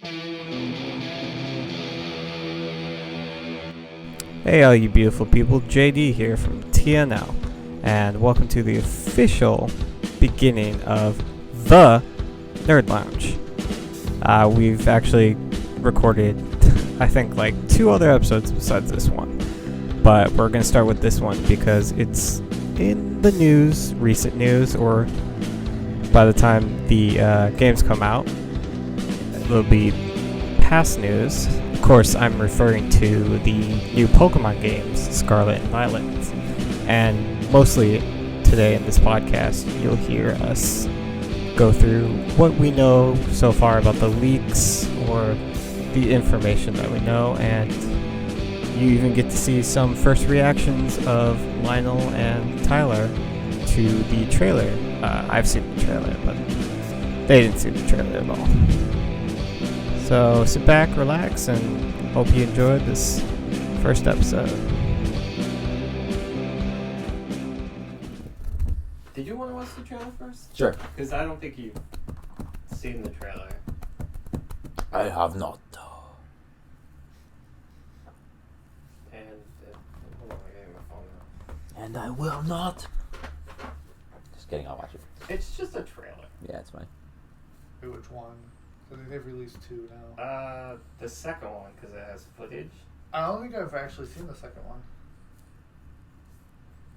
Hey all you beautiful people, JD here from TNL, and welcome to the official beginning of the Nerd Lounge. We've actually recorded, I think, like 2 other episodes besides this one, but we're going to start with this one because it's in the news, recent news, or by the time the games come out, it'll be past news. Of course, I'm referring to the new Pokemon games, Scarlet and Violet. And mostly today in this podcast, you'll hear us go through what we know so far about the leaks or the information that we know, and you even get to see some first reactions of Lionel and Tyler to the trailer. I've seen the trailer, but they didn't see the trailer at all. So sit back, relax, and hope you enjoyed this first episode. Did you want to watch the trailer first? Sure. Because I don't think you've seen the trailer. I have not. And hold on, I got my phone now. And I will not. Just kidding, I'll watch it. It's just a trailer. Yeah, it's fine. Wait, which one? I think they've released 2 now. The second one, because it has footage. I don't think I've actually seen the second one.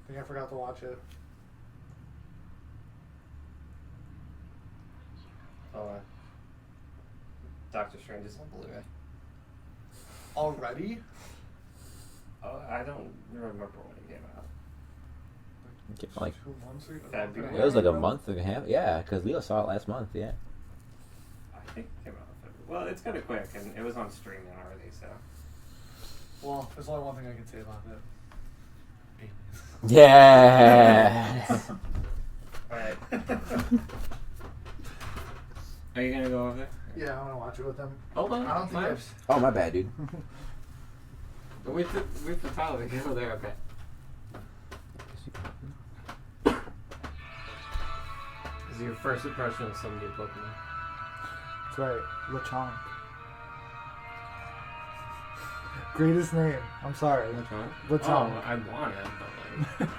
I think I forgot to watch it. Oh, Doctor Strange is on Blu-ray. Already? Oh, I don't remember when it came out. Like 2 months ago? February. it was like a month and a half. Yeah, because Leo saw it last month. Yeah. I think it came out in February. Well, it's kind of quick, and it was on streaming already, so. Well, there's only one thing I can say about it. Yeah. Alright. Are you gonna go over there? Yeah, I want to watch it with them. Hold on. I don't think I've... Oh, my bad, dude. Wait for Tyler to go there, okay. This is your first impression of some new Pokemon. That's right. Lechonk. Greatest name. I'm sorry. Lechonk? Lechonk. Oh, I want it, but like...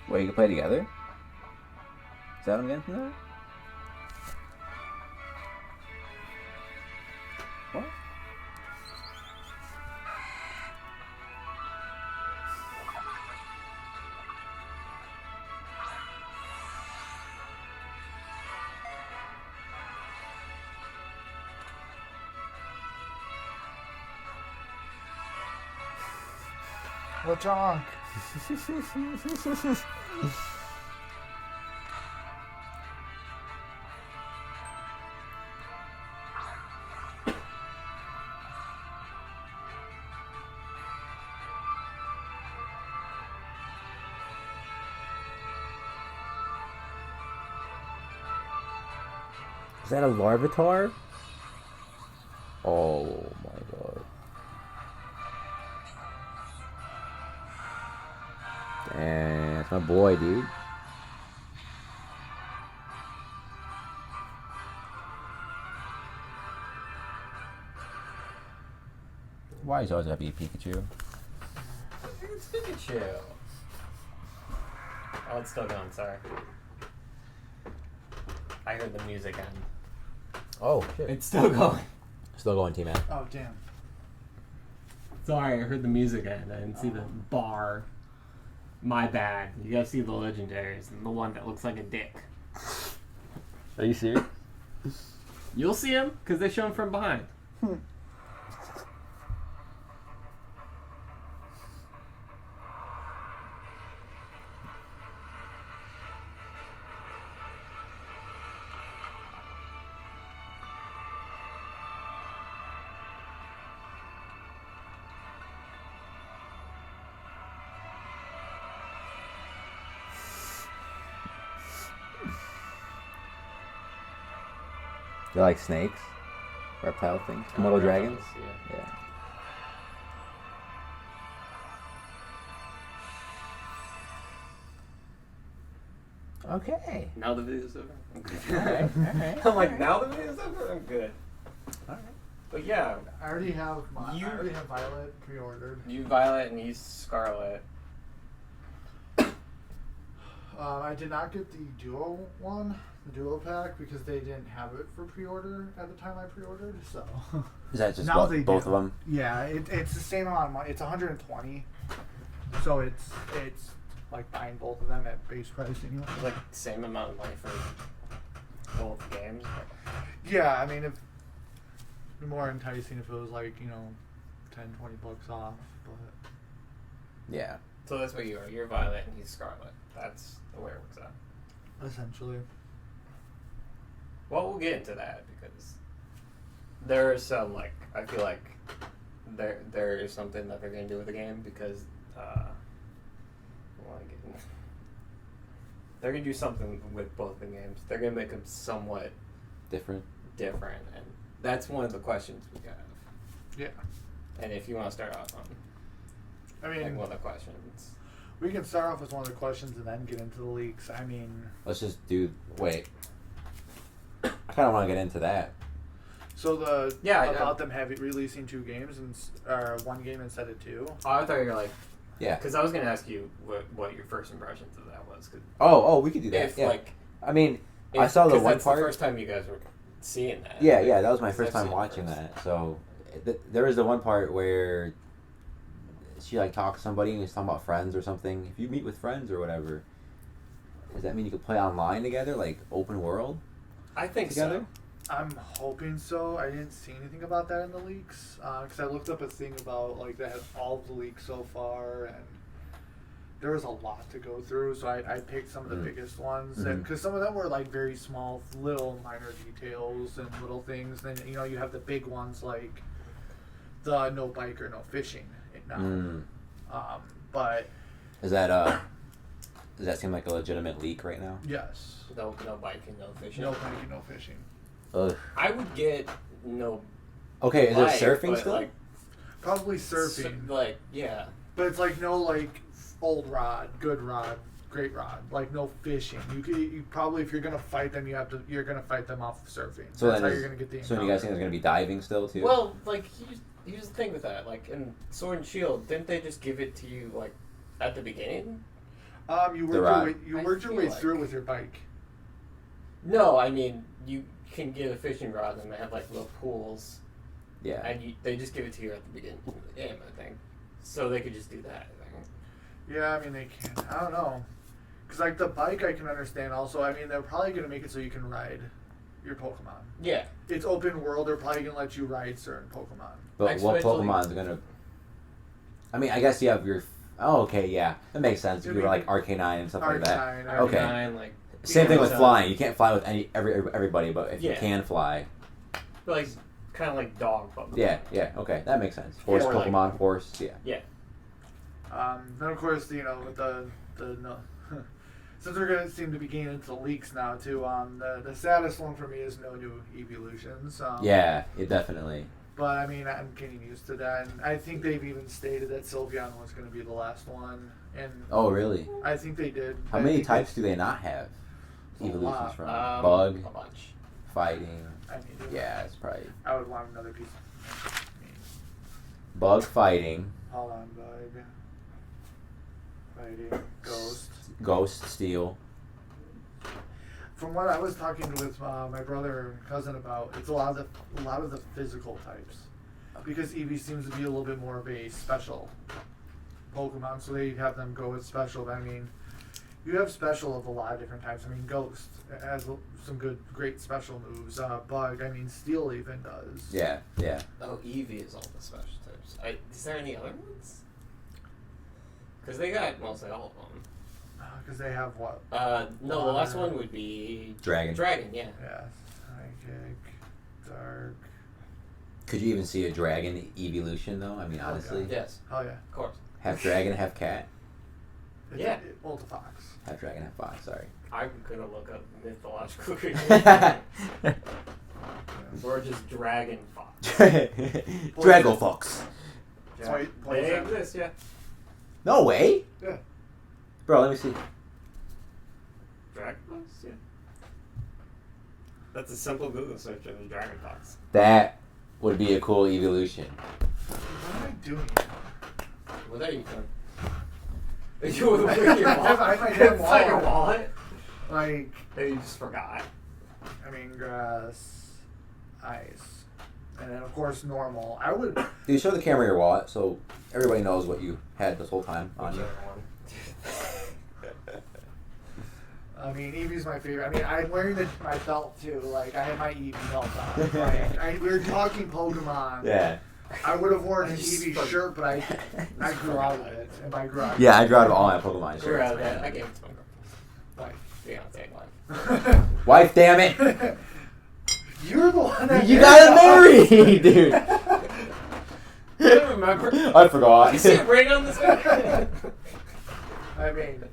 Wait, you can play together? Is that what I'm getting from that? What? Lechonk. Is that a Larvitar? Oh my god. Damn, that's my boy, dude. Why is always have to be Pikachu? It's Pikachu. Oh, it's still going, sorry. I heard the music end. Oh, shit. It's still going. Still going, T-Man. Oh, damn. Sorry, I heard the music end. I didn't see the bar. My bad. You gotta see the legendaries and the one that looks like a dick. Are you serious? You'll see him because they show him from behind. They're like snakes, reptile things, Komodo dragons. Yeah. Yeah. Okay. Now the video's over. I'm good. Alright. I'm like, now the video's over. I'm good. All right. But yeah, I already have I You- already have Violet pre-ordered. you Violet and he's Scarlet. I did not get the duo one, the duo pack, because they didn't have it for pre-order at the time I pre-ordered. So Is that just now they both do. of them? Yeah, it's the same amount of money. It's 120. So it's like buying both of them at base price anyway. It's like same amount of money for both games. Yeah, I mean, if more enticing if it was like 10, 20 bucks off, but Yeah. So that's what you are. You're Violet and he's Scarlet. That's the way it works out. essentially. Well, we'll get into that because there is some I feel like there is something that they're gonna do with the game because they're gonna do something with both the games. They're gonna make them somewhat Different. different, and that's one of the questions we have. Yeah. And if you want to start off on I mean, one of the questions, we can start off with one of the questions and then get into the leaks. I mean, Let's just do. Wait. I kind of want to get into that. so the Yeah, about them releasing two games or one game instead of two. oh, I thought you were like, Yeah. because I was gonna ask you what your first impressions of that was. 'Cause Oh, we could do that. if Yeah. like, I mean, I if- saw the 'cause one that's part. the first time you guys were seeing that. Yeah, that was my I've first time seen it watching first. that. So there was the one part where she talks to somebody and he's talking about friends or something. If you meet with friends or whatever, does that mean you could play online together, like open world I think together? I'm hoping so. I didn't see anything about that in the leaks because I looked up a thing about that had all of the leaks so far, and there was a lot to go through. So I picked some of the biggest ones because some of them were very small, little minor details and little things. Then you have the big ones like the no bike or no fishing now. But Does that seem like a legitimate leak right now? yes, No biking, no fishing. no bike and no fishing. Ugh. I would get no. Okay, is there bike, surfing but, still? Probably surfing. Yeah. But it's no old rod, good rod, great rod. No fishing. You probably if you're gonna fight them, you're gonna fight them off surfing. So That's then how you're gonna get the. So you guys think there's gonna be diving still too? Well, here's the thing with that. In Sword and Shield, didn't they just give it to you at the beginning? You The rod. worked your way feel through it with your bike. No, I mean you can get a fishing rod and they have little pools, yeah. and they just give it to you at the beginning of the game, I think. So they could just do that. I think. Yeah, I mean they can. I don't know, because the bike I can understand. Also, I mean they're probably gonna make it so you can ride your Pokemon. Yeah. It's open world. They're probably gonna let you ride certain Pokemon. But what Especially- Pokemon's gonna? I mean, I guess you have your. Oh, okay, yeah, that makes sense. If you were Arcanine and stuff like that. Arcanine, Okay. Arcanine, Same thing with Yeah. flying. You can't fly with everybody, but if you Yeah. can fly, kind of like dog Pokemon. yeah, okay, that makes sense. Horse Or Pokemon, horse, yeah. Yeah. Then of course with the no, since we're gonna seem to be getting into leaks now too. The saddest one for me is no new Eeveelutions. Yeah, definitely. But I mean I'm getting used to that, and I think they've even stated that Sylveon was going to be the last one, and Oh, really? I think they did. How I many think types do they not have? A Evolutions lot. from A bug, bunch. fighting. I need to. Yeah, it's probably I would want another piece. bug, fighting, Hold on, bug. Fighting, ghost. ghost, steel. From what I was talking with my brother and cousin about, it's a lot of the physical types, because Eevee seems to be a little bit more of a special Pokemon, so they have them go with special. But I mean, you have special of a lot of different types. I mean, Ghost has some great special moves. Bug, I mean, Steel even does. Yeah. Oh, Eevee is all the special types. Is there any other ones? Because they got mostly all of them. Because they have what? No, the last one would be Dragon. Dragon, yeah. Yeah, Psychic, Dark. Could you even see a dragon evolution though? I mean, Oh, honestly, Yes, Oh yeah. of course. half dragon, half cat. Yeah. Ultifox. Half dragon, half fox. Sorry. I'm gonna look up mythological creatures. Or just Dragon Fox. Drago Fox. Poison. They exist, yeah. No way. Yeah. Bro, let me see. Dragon Fox, yeah. That's a simple Google search of the Dragon Fox. That would be a cool evolution. What am I doing? What are you doing? You with your wallet? I might have Inside your wallet. wallet? Like, Maybe you just forgot. I mean, grass, ice, and then of course normal. I would. Dude, show the camera your wallet so everybody knows what you had this whole time on you. I mean, Eevee's my favorite. I mean, I'm wearing my belt too. Like, I have my Eevee belt on. Like, we were talking Pokemon. Yeah. I would have worn an Eevee shirt, but I grew out of it. And by grew out, Yeah, I grew out of all my Pokemon We're out of shirts. that. I gave it to my girlfriend. Fiance one. Wife, damn it! You're the one that You got married, dude. I don't remember. I forgot. You see a ring on this guy? I mean,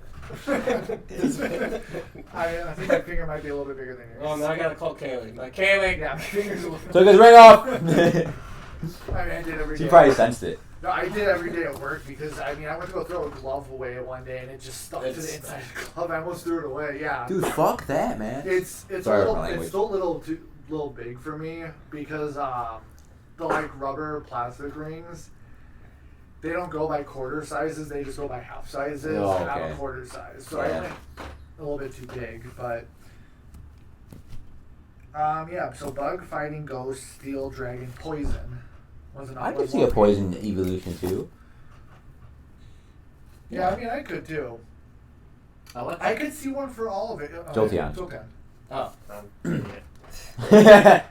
I think my finger might be a little bit bigger than yours. Oh, now I gotta call Kaylee. Like, Kaylee! Yeah, my finger's a little. Took his ring off. I mean, I did every day. She probably sensed it. No, I did every day at work because I went to go throw a glove away one day and it just stuck to It's- the inside of the glove. I almost threw it away. Yeah. Dude, fuck that, man. It's Sorry a for little my language. it's still a little big for me because the like rubber plastic rings, they don't go by quarter sizes, they just go by half sizes, Oh, and I'm okay. a quarter size. So Yeah. I went a little bit too big, but yeah, so bug, fighting, ghost, steel, dragon, poison. I could see a poison evolution too. Yeah, I mean I could too. I could see one for all of it. Jolteon. Jolteon. Oh, idiot.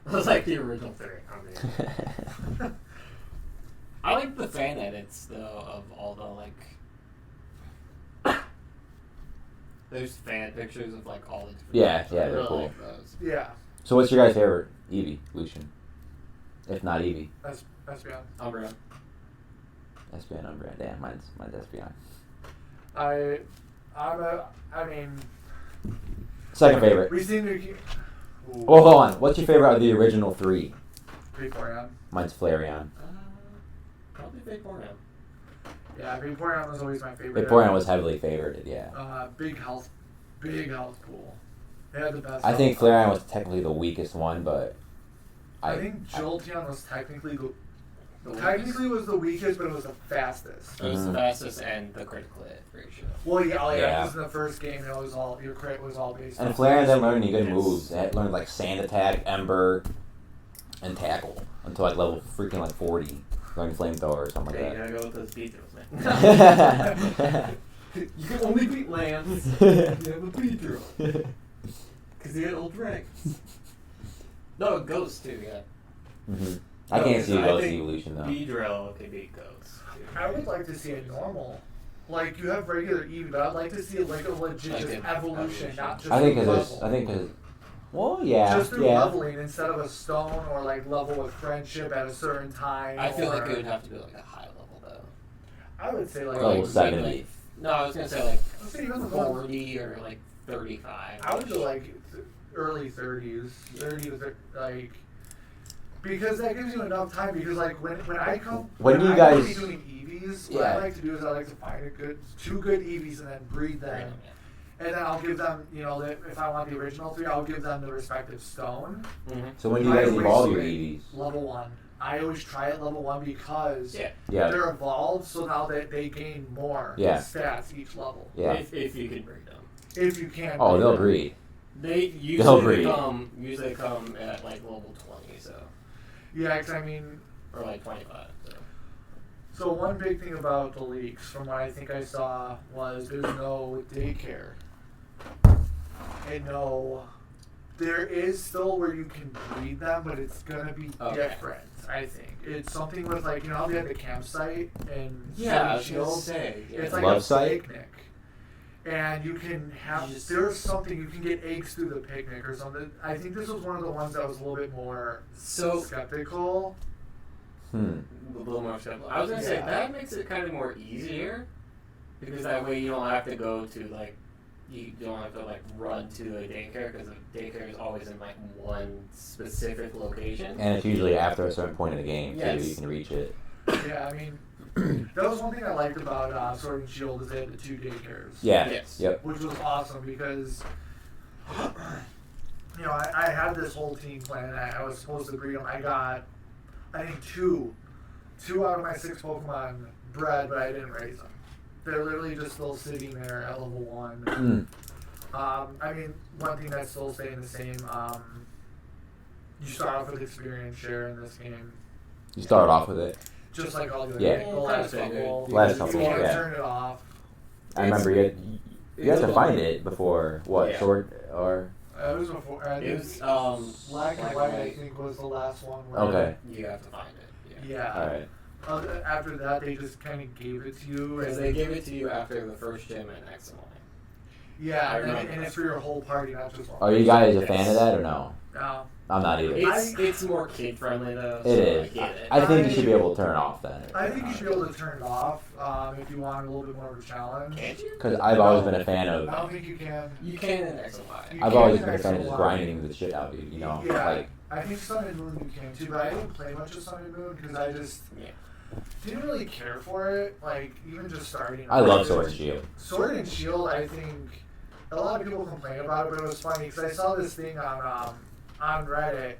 It was like the original theory. I like the fan edits though of all the like. There's fan pictures of like all the different. Yeah, types. yeah, I they're really cool. like those. Yeah, So what's your guys' favorite evolution? If not Eevee. that's beyond. Umbreon. Espeon, Umbreon. Damn, mine's Espeon. I mean, Second favorite. we seem to keep. Well, hold on. What's your favorite of the original three? Vaporeon. Mine's Flareon. Probably Vaporeon. Yeah, Vaporeon was always my favorite. Vaporeon was heavily favored, yeah. Big health pool. They had the best. I think health. Flareon was technically the weakest one, but I think Jolteon was technically was the weakest, but it was the fastest. It was the fastest and the critical hit ratio. Well, yeah, Yeah. because in the first game, it was all your crit was all based. And on Flareon didn't learn any good Yes. moves. It learned like Sand Attack, Ember, and Tackle until like level freaking like 40. Learned Flamethrower or something Okay, you like gotta go with those Beedrills, man. that. You can only beat Lance if you have a Beedrill. Because they had old dragons. No, Ghost too, yeah. Mhm. I can't see I Ghost think evolution though. Beedrill could beat Ghost too. I would like to see a normal. Like you have regular Eevee, but I'd like to see like a legit Like just an evolution, evolution. not just I think through because level. I think because well yeah Just through yeah. leveling instead of a stone or like level with friendship at a certain time. I feel or, like it would have to be like a high level though. I would say like, Or Level like 70. maybe, like no, I was gonna say like let's say even the 40 or like 35. I would do like early 30s, 30 to 30, like because that gives you enough time. Because like when I come When you I guys- be doing Eevees, what I Yeah. like to do is I like to find two good Eevees and then breed them. And then I'll give them, if I want the original three, I'll give them the respective stone. Mm-hmm. So when do you guys I always evolve your say Eevees? Level 1. I always try at level 1 because Yeah. Yeah. they're evolved, so now they gain more Yeah. stats each level. Yeah. If you can breed them. If you can. Oh, breed they'll them. breed. They They'll breed. usually come at like level 20, so Yeah, 'cause I mean, or like 25. so one big thing about the leaks, from what I think I saw, was there's no daycare. And there is still where you can breed them, but it's gonna be Okay. different. I think it's something with like how they had the campsite and Yeah, I was Shield. gonna say. Yeah. It's like Love a site? picnic. And you can have, You just- there's something, you can get eggs through the picnic or something. I think this was one of the ones that was a little bit more So skeptical. Hmm. a little more simple. I was gonna say Yeah. that makes it kind of more easier because that way you don't have to go to like you don't have to like run to a daycare because the daycare is always in like one specific location. And it's usually after a certain point in the game, Yes. too, you can reach it. Yeah, I mean, that was one thing I liked about Sword and Shield is they had the 2 daycares. Yeah. Yes. Yep. Which was awesome because, you know, I had this whole team plan. I was supposed to breed them. I got, I think, two out of my 6 Pokemon bred, but I didn't raise them. They're literally just still sitting there at level 1. I mean, one thing that's still staying the same, you start off with experience share in this game. You start off with it. Just like all the other Yeah. the last couple. Last couple, You can't yeah. turn it off. I remember you had to find it before, what, Yeah. Sword or... It was before. It was Black and White, I think, was the last one. Where Okay. You have to find it. Yeah. Alright. After that, they just kind of gave it to you. Because and they give it to you after the first gym and X and Y. Yeah, I and, remember and that. it's for your whole party, not just one. Are you guys a fan of that or no? No. I'm not either. It's more kid friendly though. It So is. I get it. I think you should be able to turn it off then. I think you should be able to turn it off if you want a little bit more of a challenge. Can't you? Because I've always been a fan I of... don't think you can. You can in X and Y. You I've can always in been a fan of X just and Y. grinding the shit out of you, you know? Yeah, Like, I think Sun and Moon you can too, but I didn't play much of Sun and Moon because I just Yeah. didn't really care for it. Like, even just starting. I love off, Sword and Shield. Sword and Shield, I think a lot of people complain about it, but it was funny because I saw this thing on Reddit. I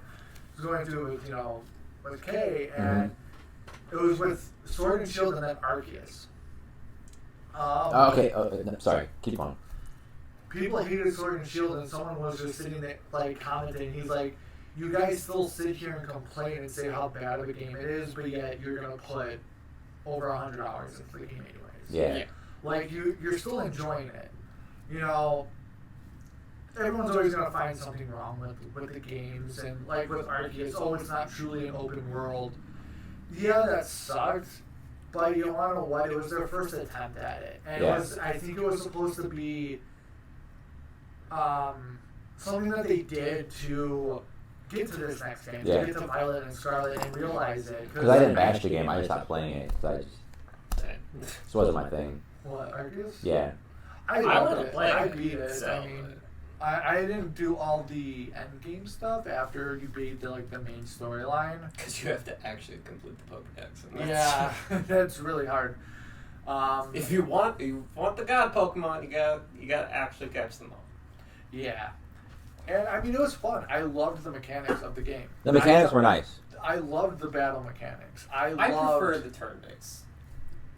was going through it with with Kay, and it was with Sword and Shield and then Arceus. Okay, no, sorry, keep on. People hated Sword and Shield, and someone was just sitting there like commenting. He's like, "You guys still sit here and complain and say how bad of a game it is, but yet you're gonna put over 100 hours into the game anyways. Yeah. Like you're still enjoying it. You know, everyone's always gonna find something wrong with the games, and like with Arceus, oh, it's not truly an open world. Yeah, that sucked. But you want to know what? It was their first attempt at it, and Yeah. it was. I think it was supposed to be something that they did to get to this next game, Yeah. to get to Violet and Scarlet and realize it. Because I didn't bash the game, I just stopped playing it. Because this wasn't my thing. What, Arceus? Yeah. I I loved wanna it. play I it, beat it. so- I mean, I didn't do all the end game stuff after you beat the main storyline. Because you have to actually complete the Pokédex. And that's- Yeah, that's really hard. If you want the God Pokemon, you got to actually catch them all. Yeah. And I mean, it was fun. I loved the mechanics of the game. The mechanics were nice. I loved the battle mechanics. I I prefer loved. the turn base,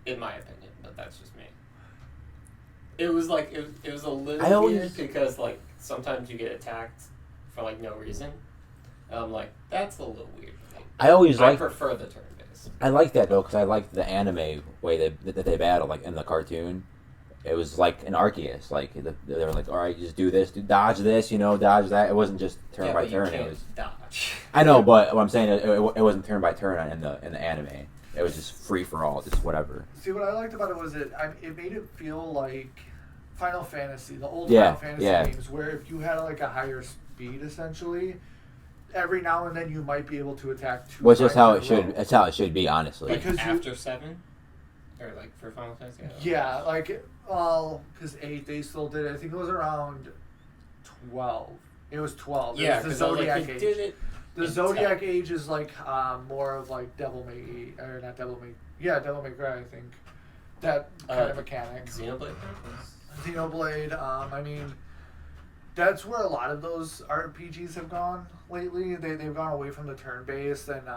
in my opinion, but that's just me. It was like it was a little I always- weird because like sometimes you get attacked for like no reason. And I'm like, that's a little weird for me. I always I liked... prefer the turn base. I like that though, because I liked the anime way that they battle, like in the cartoon. It was like an Arceus, like they were like, all right, just do this, dodge this, dodge that. It wasn't just turn Yeah, by but you turn. It can't was. dodge. I know, but what I'm saying, it wasn't turn by turn in the anime. It was just free for all, just whatever. See, what I liked about it was it made it feel like Final Fantasy, the old Yeah, Final Fantasy yeah. games, where if you had like a higher speed, essentially, every now and then you might be able to attack two. Which is times how in it a should. row. That's how it should be, honestly. Like- Because you- after 7? Or like for Final Fantasy? I don't know. Yeah, like, well, because 8, they still did it. I think it was around 12. It was 12. It Yeah, was the 'cause I was Zodiac like, you Age. did it. The in Zodiac 10. Age is like more of like Devil May, or not Devil May, yeah, Devil May Cry, I think. That kind of mechanic. Xenoblade? Xenoblade, I mean, that's where a lot of those RPGs have gone lately. They've gone away from the turn-based and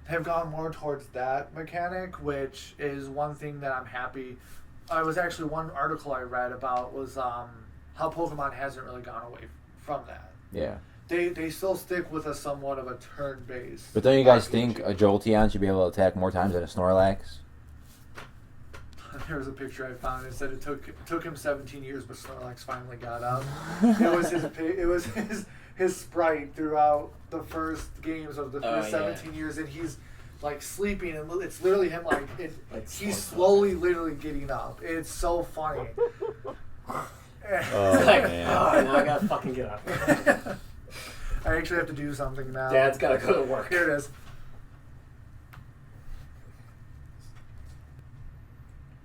have gone more towards that mechanic, which is one thing that I'm happy. I was actually, one article I read about was how Pokemon hasn't really gone away from that. Yeah. They still stick with a somewhat of a turn-based. But don't you guys RPG. think a Jolteon should be able to attack more times than a Snorlax? There was a picture I found. It said it took him 17 years, but Snorlax finally got up. It was his sprite throughout the first games of the first 17 years, and he's like sleeping, and it's literally him like he's slowly, literally getting up. It's so funny. Oh, Like, man. now I gotta fucking get up. I actually have to do something now. Dad's gotta go to work. Here it is.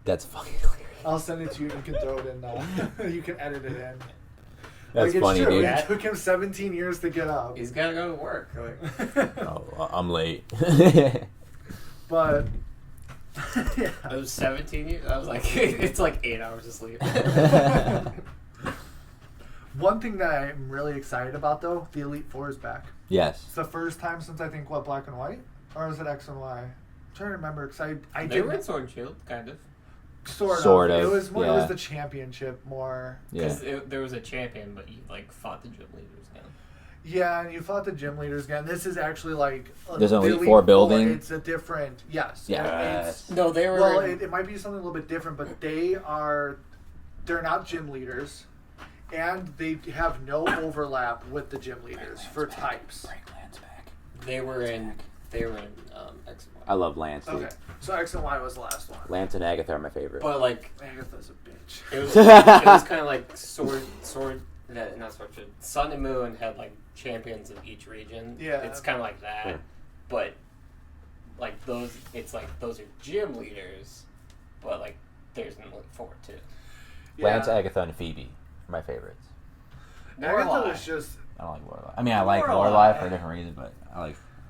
That's fucking hilarious. I'll send it to you and you can throw it in. You can edit it in. That's it's funny, true. dude. It took him 17 years to get up. He's gotta go to work. Like, Oh, I'm late. But yeah. it was 17 years. I was like, it's like 8 hours of sleep. One thing that I'm really excited about, though, the Elite Four is back. Yes. It's the first time since I think, Black and White? Or is it X and Y? I'm trying to remember, because I They were in Sword and Shield, kind of. Sort of. It It yeah. was the championship more. Because there was a champion, but you like fought the gym leaders now. Yeah, and you fought the gym leaders again. This is actually like There's an the Elite Four building? It's a different. Yes. Yes. No, they were. Well, it might be something a little bit different, but they're not gym leaders, and they have no overlap with the gym leaders for types. Bring Lance back. They were in X and Y. I love Lance, dude. Okay, so X and Y was the last one. Lance and Agatha are my favorite. But like, Agatha's a bitch. it was kind of like not Sword Shield. Sun and Moon had like champions of each region. Yeah. It's kind of like that, Yeah. but like those, it's like those are gym leaders, but like there's an Elite Four too. Lance, Agatha, and Phoebe are my favorites. Agatha Lorelai. was just. I don't like Lorelai. I mean, I like Lorelai. Lorelai for a different reason, but I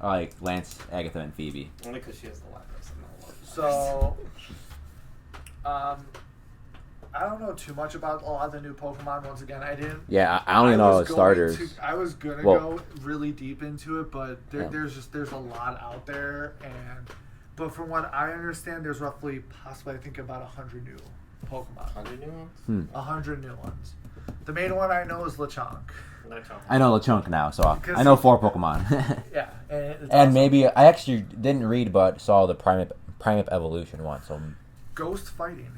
like Lance, Agatha, and Phoebe. Only because she has the lapis and the Lorelai. So, I don't know too much about a lot of the new Pokemon. Once again, I didn't. Yeah, I only know all the starters. I was gonna Well- go really deep into it, but Yeah. there's a lot out there, but from what I understand, there's roughly possibly I think about 100 new Pokemon. 100 new ones? 100 new ones. The main one I know is Lechonk. Not all. I know LeChonk now, so Because I know 4 Pokemon. Yeah, and it's And awesome. maybe I actually didn't read, but saw the Primate Evolution one. So, Ghost Fighting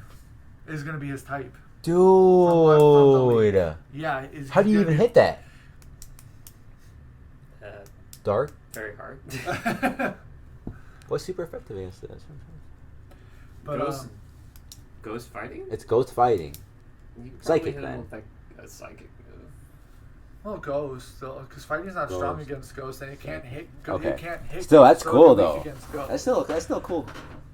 is gonna be his type. dude, Yeah. how do you even hit that? Uh, Dark. very hard. What's super effective against this? But Ghost fighting? It's ghost fighting. You Psychic, probably hit him then. with, like, a psychic move. well, Ghost, because fighting's not strong Ghost. against Ghost, and it can't hit. Okay. It can't hit. Still, that's so it cool, can though. weak against Ghost. That's still cool.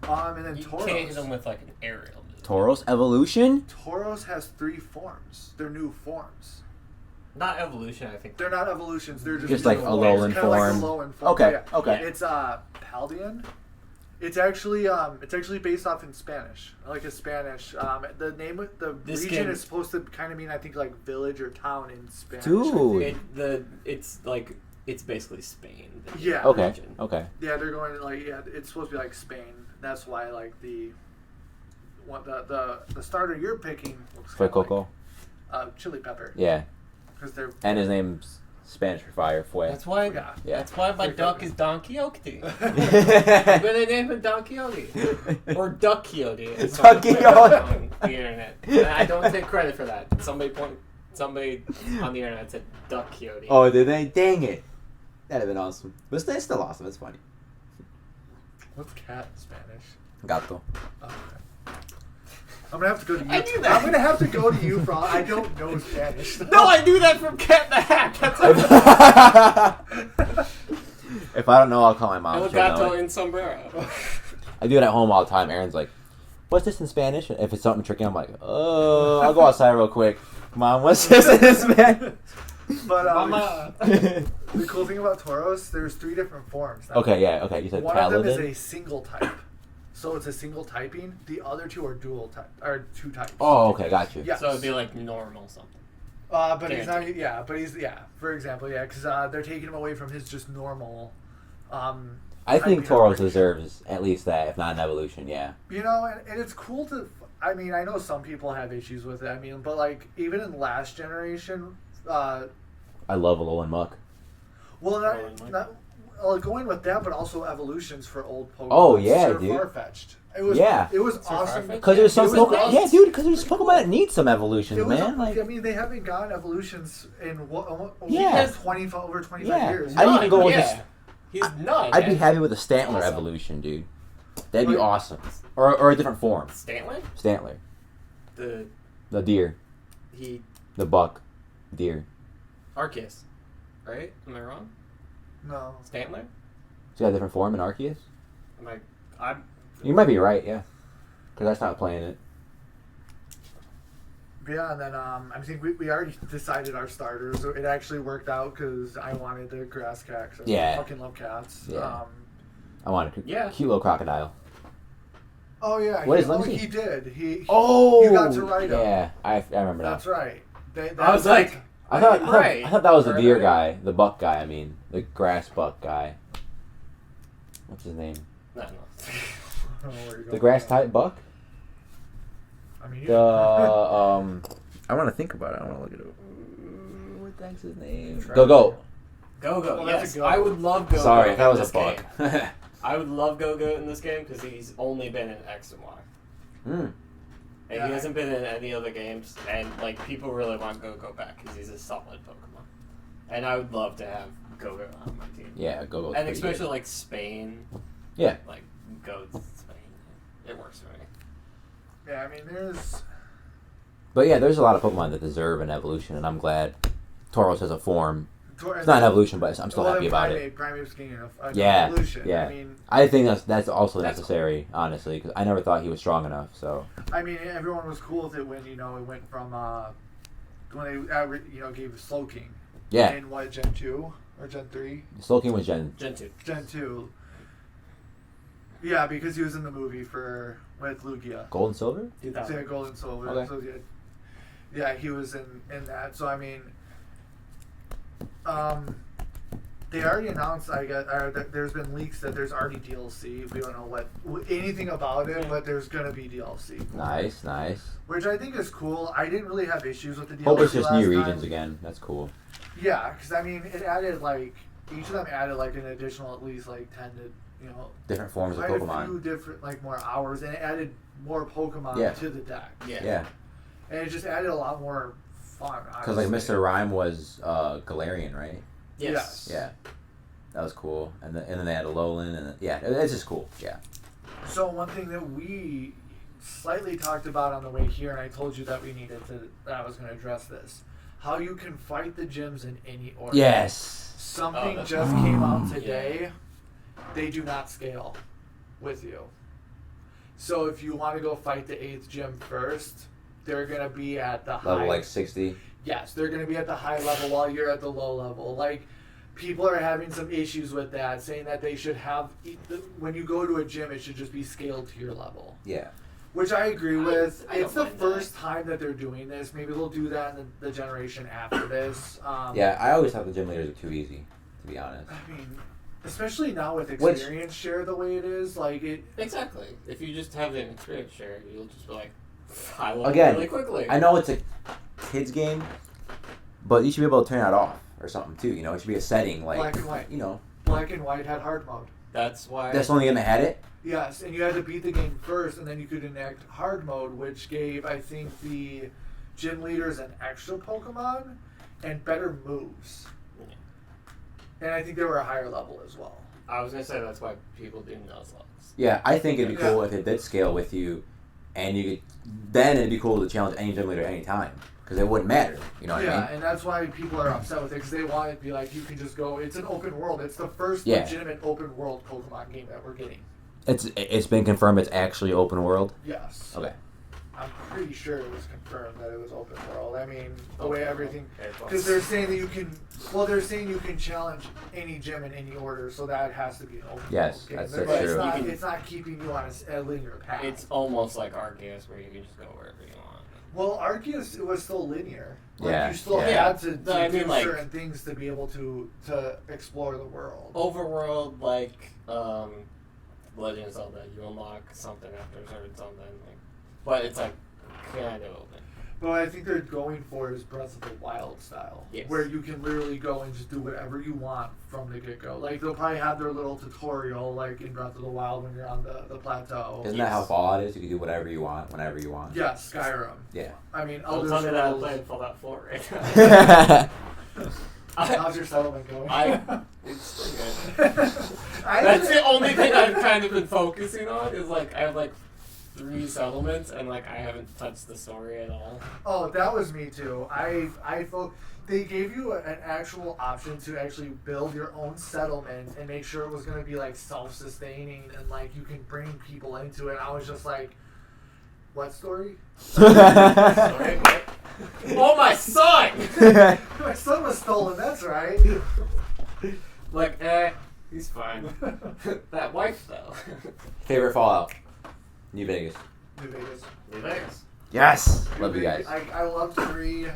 And then You Tauros. can't hit him with like an aerial move. Tauros Evolution. Tauros has 3 forms. They're new forms. Not evolution, I think. They're not evolutions. They're just Just new like a forms. Alolan Kinda like form. Alolan form. Okay, Yeah. okay. It's Paldean. It's actually based off in Spanish, like a Spanish. The name of the This region game- is supposed to kind of mean I think like village or town in Spanish. I Dude. think. It's basically Spain. the Yeah. Okay. region. Okay. Yeah, they're going to it's supposed to be like Spain. That's why like the starter you're picking looks For kinda Coco. like, chili pepper. Yeah. Because they're And his name's Spanish for fire. Fue. That's why. Yeah. Yeah. That's why my Very duck good. is Don Quixote. I'm gonna name him Don Quixote or Duck Quixote. as some Duck people Quixote. on the internet. And I don't take credit for that. Somebody on the internet said Duck Quixote. Oh, did they? Dang it. That'd have been awesome. But it's still awesome. It's funny. What's cat in Spanish? Gato. Oh, okay. I'm gonna have to go to you. I knew that. I'm gonna have to go to you for all. I don't know Spanish. No, I knew that from Cat in the Hat. That's If I don't know, I'll call my mom. El She'll know Gato it. in Sombrero. I do it at home all the time. Aaron's like, "What's this in Spanish?" If it's something tricky, I'm like, "Oh, I'll go outside real quick." Mom, what's this in Spanish? But Mama. the cool thing about Tauros, there's 3 different forms. Now. Okay, yeah, okay. You said One of them is Paladin. a single type, so it's a single typing. The other 2 are dual type, or 2 types. Oh, okay, got you. Yes. So it'd be like normal something. But he's not. Guaranteed. Yeah, but he's For example, because they're taking him away from his just normal. I think typing Tauros operation. deserves at least that, if not an evolution. Yeah. You know, and it's cool to. I mean, I know some people have issues with it. I mean, but like even in last generation, I love Alolan Muck. well, Alolan not going with that, but also evolutions for old Pokemon. Oh, yeah, Sir dude. Farfetched. It was. Yeah. It was Sir awesome. Farfetch'd? Because there's some It was Pokemon. awesome. Yeah, dude. Because there's Pokemon that need some evolutions, It was, man. Like, I mean, they haven't gotten evolutions in Yeah. 25 over 25 Yeah. years. I'd even go with yeah. this- He's none. I'd be man. happy with a Stantler Awesome. evolution, dude. That'd be Like- awesome. Or a different form. Stanley? Stantler. The The deer. he The buck. Deer. Arceus, right? Am I wrong? No. Stantler? Is that a different form in Arceus? Am I? I'm. You might be right, yeah. Because I stopped playing it. Yeah, and then I think we already decided our starters. It actually worked out because I wanted the grass cat. 'Cause I fucking love cats. Yeah. I wanted a Yeah. cute little crocodile. Oh yeah, What he, is- let me see. he did. You Oh, got to ride him. Yeah, I remember now. That's right. I was like, I thought that was the Right. deer guy, the buck guy. I mean, the grass buck guy. What's his name? no. The grass type buck. I mean, The I want to think about it. I want to look it up. What the heck's his name? Go. Go-Go, Well, that's yes. a Go-Go. I would love Go-Go. Sorry, in that was this a buck. game. I would love Go-Go in this game because he's only been in X and Y. Mm. And he hasn't been in any other games, and like people really want Go-Go back because he's a solid Pokemon. And I would love to have Go-Go on my team. Yeah, Go. And especially like Spain. Yeah. Like goats in Spain. It works for me. yeah, I mean, there's. But yeah, there's a lot of Pokemon that deserve an evolution, and I'm glad Tauros has a form. It's not an evolution, but I'm still happy about it. Primate's getting an Yeah, evolution. yeah. I mean, I think that's also That's necessary, honestly, because I never thought he was strong enough. So everyone was cool with it when it went from when they gave Slowking. yeah, In what, Gen 2 or Gen 3? Slowking was Gen. Gen 2. Gen 2. Yeah, because he was in the movie with Lugia. Gold and Silver? 2000. So, Gold and Silver. Okay. So yeah, he was in that. So I mean, they already announced. I guess that there's been leaks that there's already DLC. We don't know anything about it, but there's gonna be DLC. Nice. Which I think is cool. I didn't really have issues with the DLC. Hope it's just last new time. regions again. That's cool. Yeah, because I mean, it added each of them added an additional at least 10 to Different forms of quite a Pokemon. few different more hours, and it added more Pokemon Yeah. to the deck. Yeah, And it just added a lot more fun. because Mr. Rhyme was Galarian, right? Yes. Yeah, that was cool. And then they had Alolan, and it's just cool. Yeah. So one thing that we slightly talked about on the way here, and I told you that that I was going to address this, how you can fight the gyms in any order. Yes. Something Oh, just came out today. They do not scale with you. So if you want to go fight the 8th gym first, they're going to be at the high. Level 60. Yes, they're going to be at the high level while you're at the low level. People are having some issues with that, saying that they should have, when you go to a gym, it should just be scaled to your level. Yeah. Which I agree with. I It's the don't mind first time that they're doing this. Maybe they'll do that in the generation after this. Yeah, I always thought the gym leaders are too easy, to be honest. I mean, especially now with experience share the way it is, Exactly. If you just have an experience share, you'll just be high level Again, really quickly. I know it's a kids game, but you should be able to turn that off or something too. It should be a setting Black and white. Black and White had hard mode. That's why. That's the only game that had it. Yes, and you had to beat the game first, and then you could enact hard mode, which gave, I think, the gym leaders an extra Pokemon and better moves. And I think they were a higher level as well. I was gonna say that's why people do Nuzlocke. Yeah, I think it'd be cool if it did scale with you, and then it'd be cool to challenge any gym leader any time, because it wouldn't matter. You know what I mean? Yeah, and that's why people are upset with it, because they want it to be you can just go. It's an open world. It's the first legitimate open world Pokemon game that we're getting. It's been confirmed it's actually open world. Yes. Okay. I'm pretty sure it was confirmed that it was open world. I mean, the way everything, because they're saying that you can. Well, they're saying you can challenge any gym in any order, so that has to be an open Yes, world game. that's But true. it's not keeping you on a linear path. It's almost like Arceus where you can just go wherever you want. Well, Arceus, it was still linear. Yeah, You still yeah. had to No, I do mean, certain things to be able to explore the world. Overworld, Legend of Zelda, you unlock something after a certain something. But it's kind of open. But what I think they're going for is Breath of the Wild style, Yes. where you can literally go and just do whatever you want from the get-go. They'll probably have their little tutorial, in Breath of the Wild when you're on the plateau. Isn't that how Fallout is? You can do whatever you want, whenever you want. Yes, Skyrim. Yeah. I mean, Don't Elder tell me that I'm Scrolls. playing Fallout 4 right now. How's your settlement going? It's pretty good. I That's the only thing I've kind of been focusing on is I have 3 settlements and I haven't touched the story at all. Oh, that was me too. They gave you an actual option to actually build your own settlement and make sure it was going to be self-sustaining and you can bring people into it. I was just like, what story? Sorry, what? Oh, my son! My son was stolen, that's right. Like, he's fine. That wife, though. Favorite Fallout? New Vegas. New Vegas. New Vegas. Yes! Love you guys. I love 3,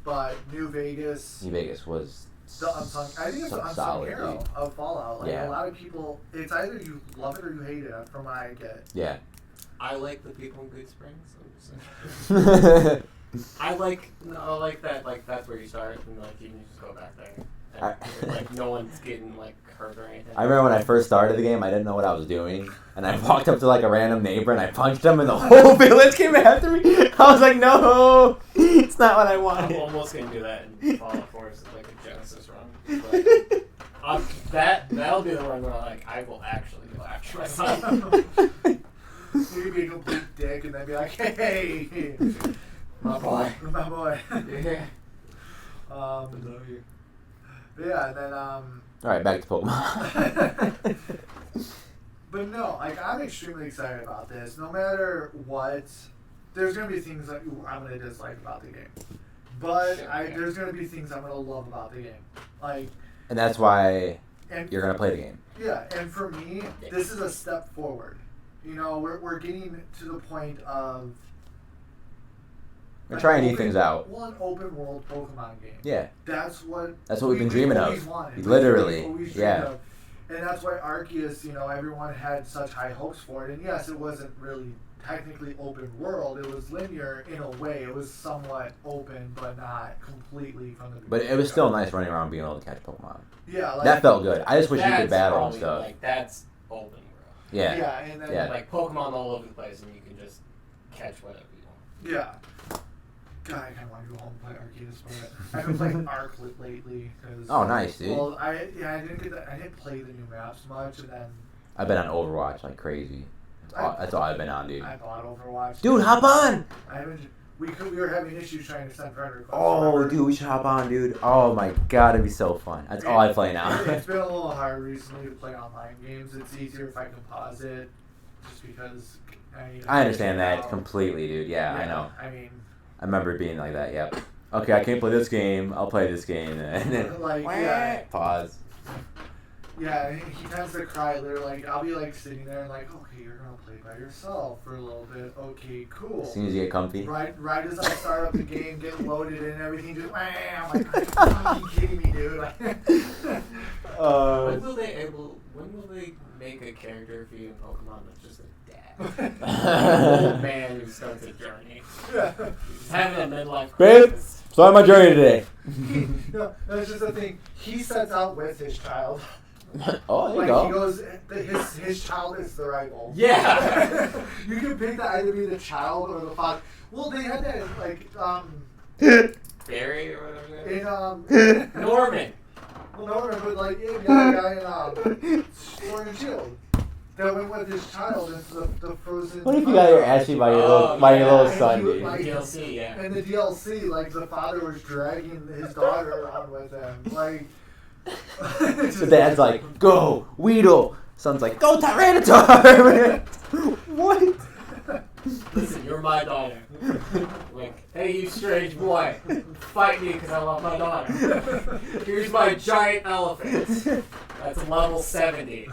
but New Vegas. New Vegas was The unsung, I think it's the unsung solid, hero dude. of Fallout. Like Yeah. a lot of people, it's either you love it or you hate it. From what I get. Yeah. I like the people in Good Springs. I'm just saying. I I like that. Like that's where you start, and like you can just go back there. And, like no one's getting like hurt or anything. remember when I first started the game, I didn't know what I was doing, and I walked up to like a random neighbor and I punched him, and the whole village came after me. I was like, no, it's not what I I'm wanted. almost gonna do that in Fallout 4 as like a Genesis run. But, that'll be the one where like I will actually go after my son. You'd be a complete dick and then be like, hey, My boy. my boy. Yeah. But yeah, and then All right, back to Pokemon. But no, like I'm extremely excited about this. No matter what, there's gonna be things that I'm gonna dislike about the game, but there's gonna be things I'm gonna love about the game. Like, And that's why and you're gonna play the game. yeah, and for me, this is a step forward. You know, we're getting to the point of We're trying new things out. One open world Pokemon game. Yeah. That's what we've been dreaming always of. wanted. Literally, We've always dreamed yeah. of. And that's why Arceus, everyone had such high hopes for it. And yes, it wasn't really technically open world. It was linear in a way. It was somewhat open, but not completely from the beginning. But it was still nice running around being able to catch Pokemon. Yeah, like, That felt good. I just wish you That's could battle and probably, stuff. Like that's open world. Yeah. Yeah, and then Yeah. Like Pokemon all over the place, and you can just catch whatever you want. yeah. God, I kind of want to go home and play Arceus, but I haven't played Arc lately. Cause, Oh, nice, dude. Well, I didn't play the new maps much, and then I've been on Overwatch like crazy. That's all I've been on, dude. I bought Overwatch. Dude, hop on! I haven't. We were having issues trying to send friend requests. Oh, remember? dude, we should hop on, dude. Oh my god, it'd be so fun. That's all I play now. It's been a little hard recently to play online games. It's easier if I can pause it, just because. I understand that completely, dude. Yeah, I know. I mean, I remember it being like that. Yep. Okay, I can't play this game. I'll play this game, and then like yeah, pause. yeah. He tends to cry. They're like, I'll be like sitting there and like, okay, you're gonna play by yourself for a little bit. Okay, cool. As soon as you get comfy. Right as I start up the game, get loaded and everything, just I'm like, are you fucking kidding me, dude? When will they make a character for you in Pokemon that's just a dad? Old man who starts a journey. He's having a midlife Babe? crisis. So on my journey today. No, that's just the thing. He sets out with his child. Oh, there you Like go. he goes, his child is the rival. Yeah. You can pick to either be the child or the father. Well, they had that like Barry or whatever. in Norman. well, no, but like the other guy in Sword and Shield. That went with his child into the frozen. What if you got your Ashley by your little yeah. son, And you, dude? like, DLC, yeah. In the DLC, like the father was dragging his daughter around with him, like. So dad's like, go, Weedle. Son's like, go, Tyranitar. What? Listen, you're my daughter. Like, hey, you strange boy, fight me because I love my daughter. Here's my giant elephant. That's level 70.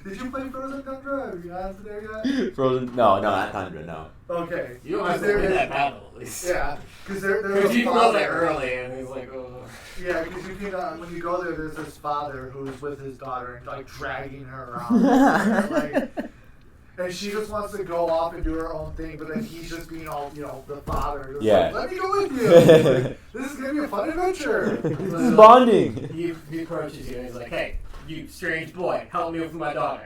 Did you play Frozen Tundra? Have you gotten to there yet? Frozen? No, not Tundra, no. Okay. You don't have to There win is- that battle, at least. Yeah, because there's Because a you know father. that early, and he's like, oh. Yeah, because you can when you go there, there's this father who's with his daughter and like dragging her around, like, and she just wants to go off and do her own thing, but then he's just being all the father. Just Yeah. like, let me go with you. Like, this is gonna be a fun adventure. Bonding. He approaches you, and he's like, hey, you strange boy, help me with my daughter.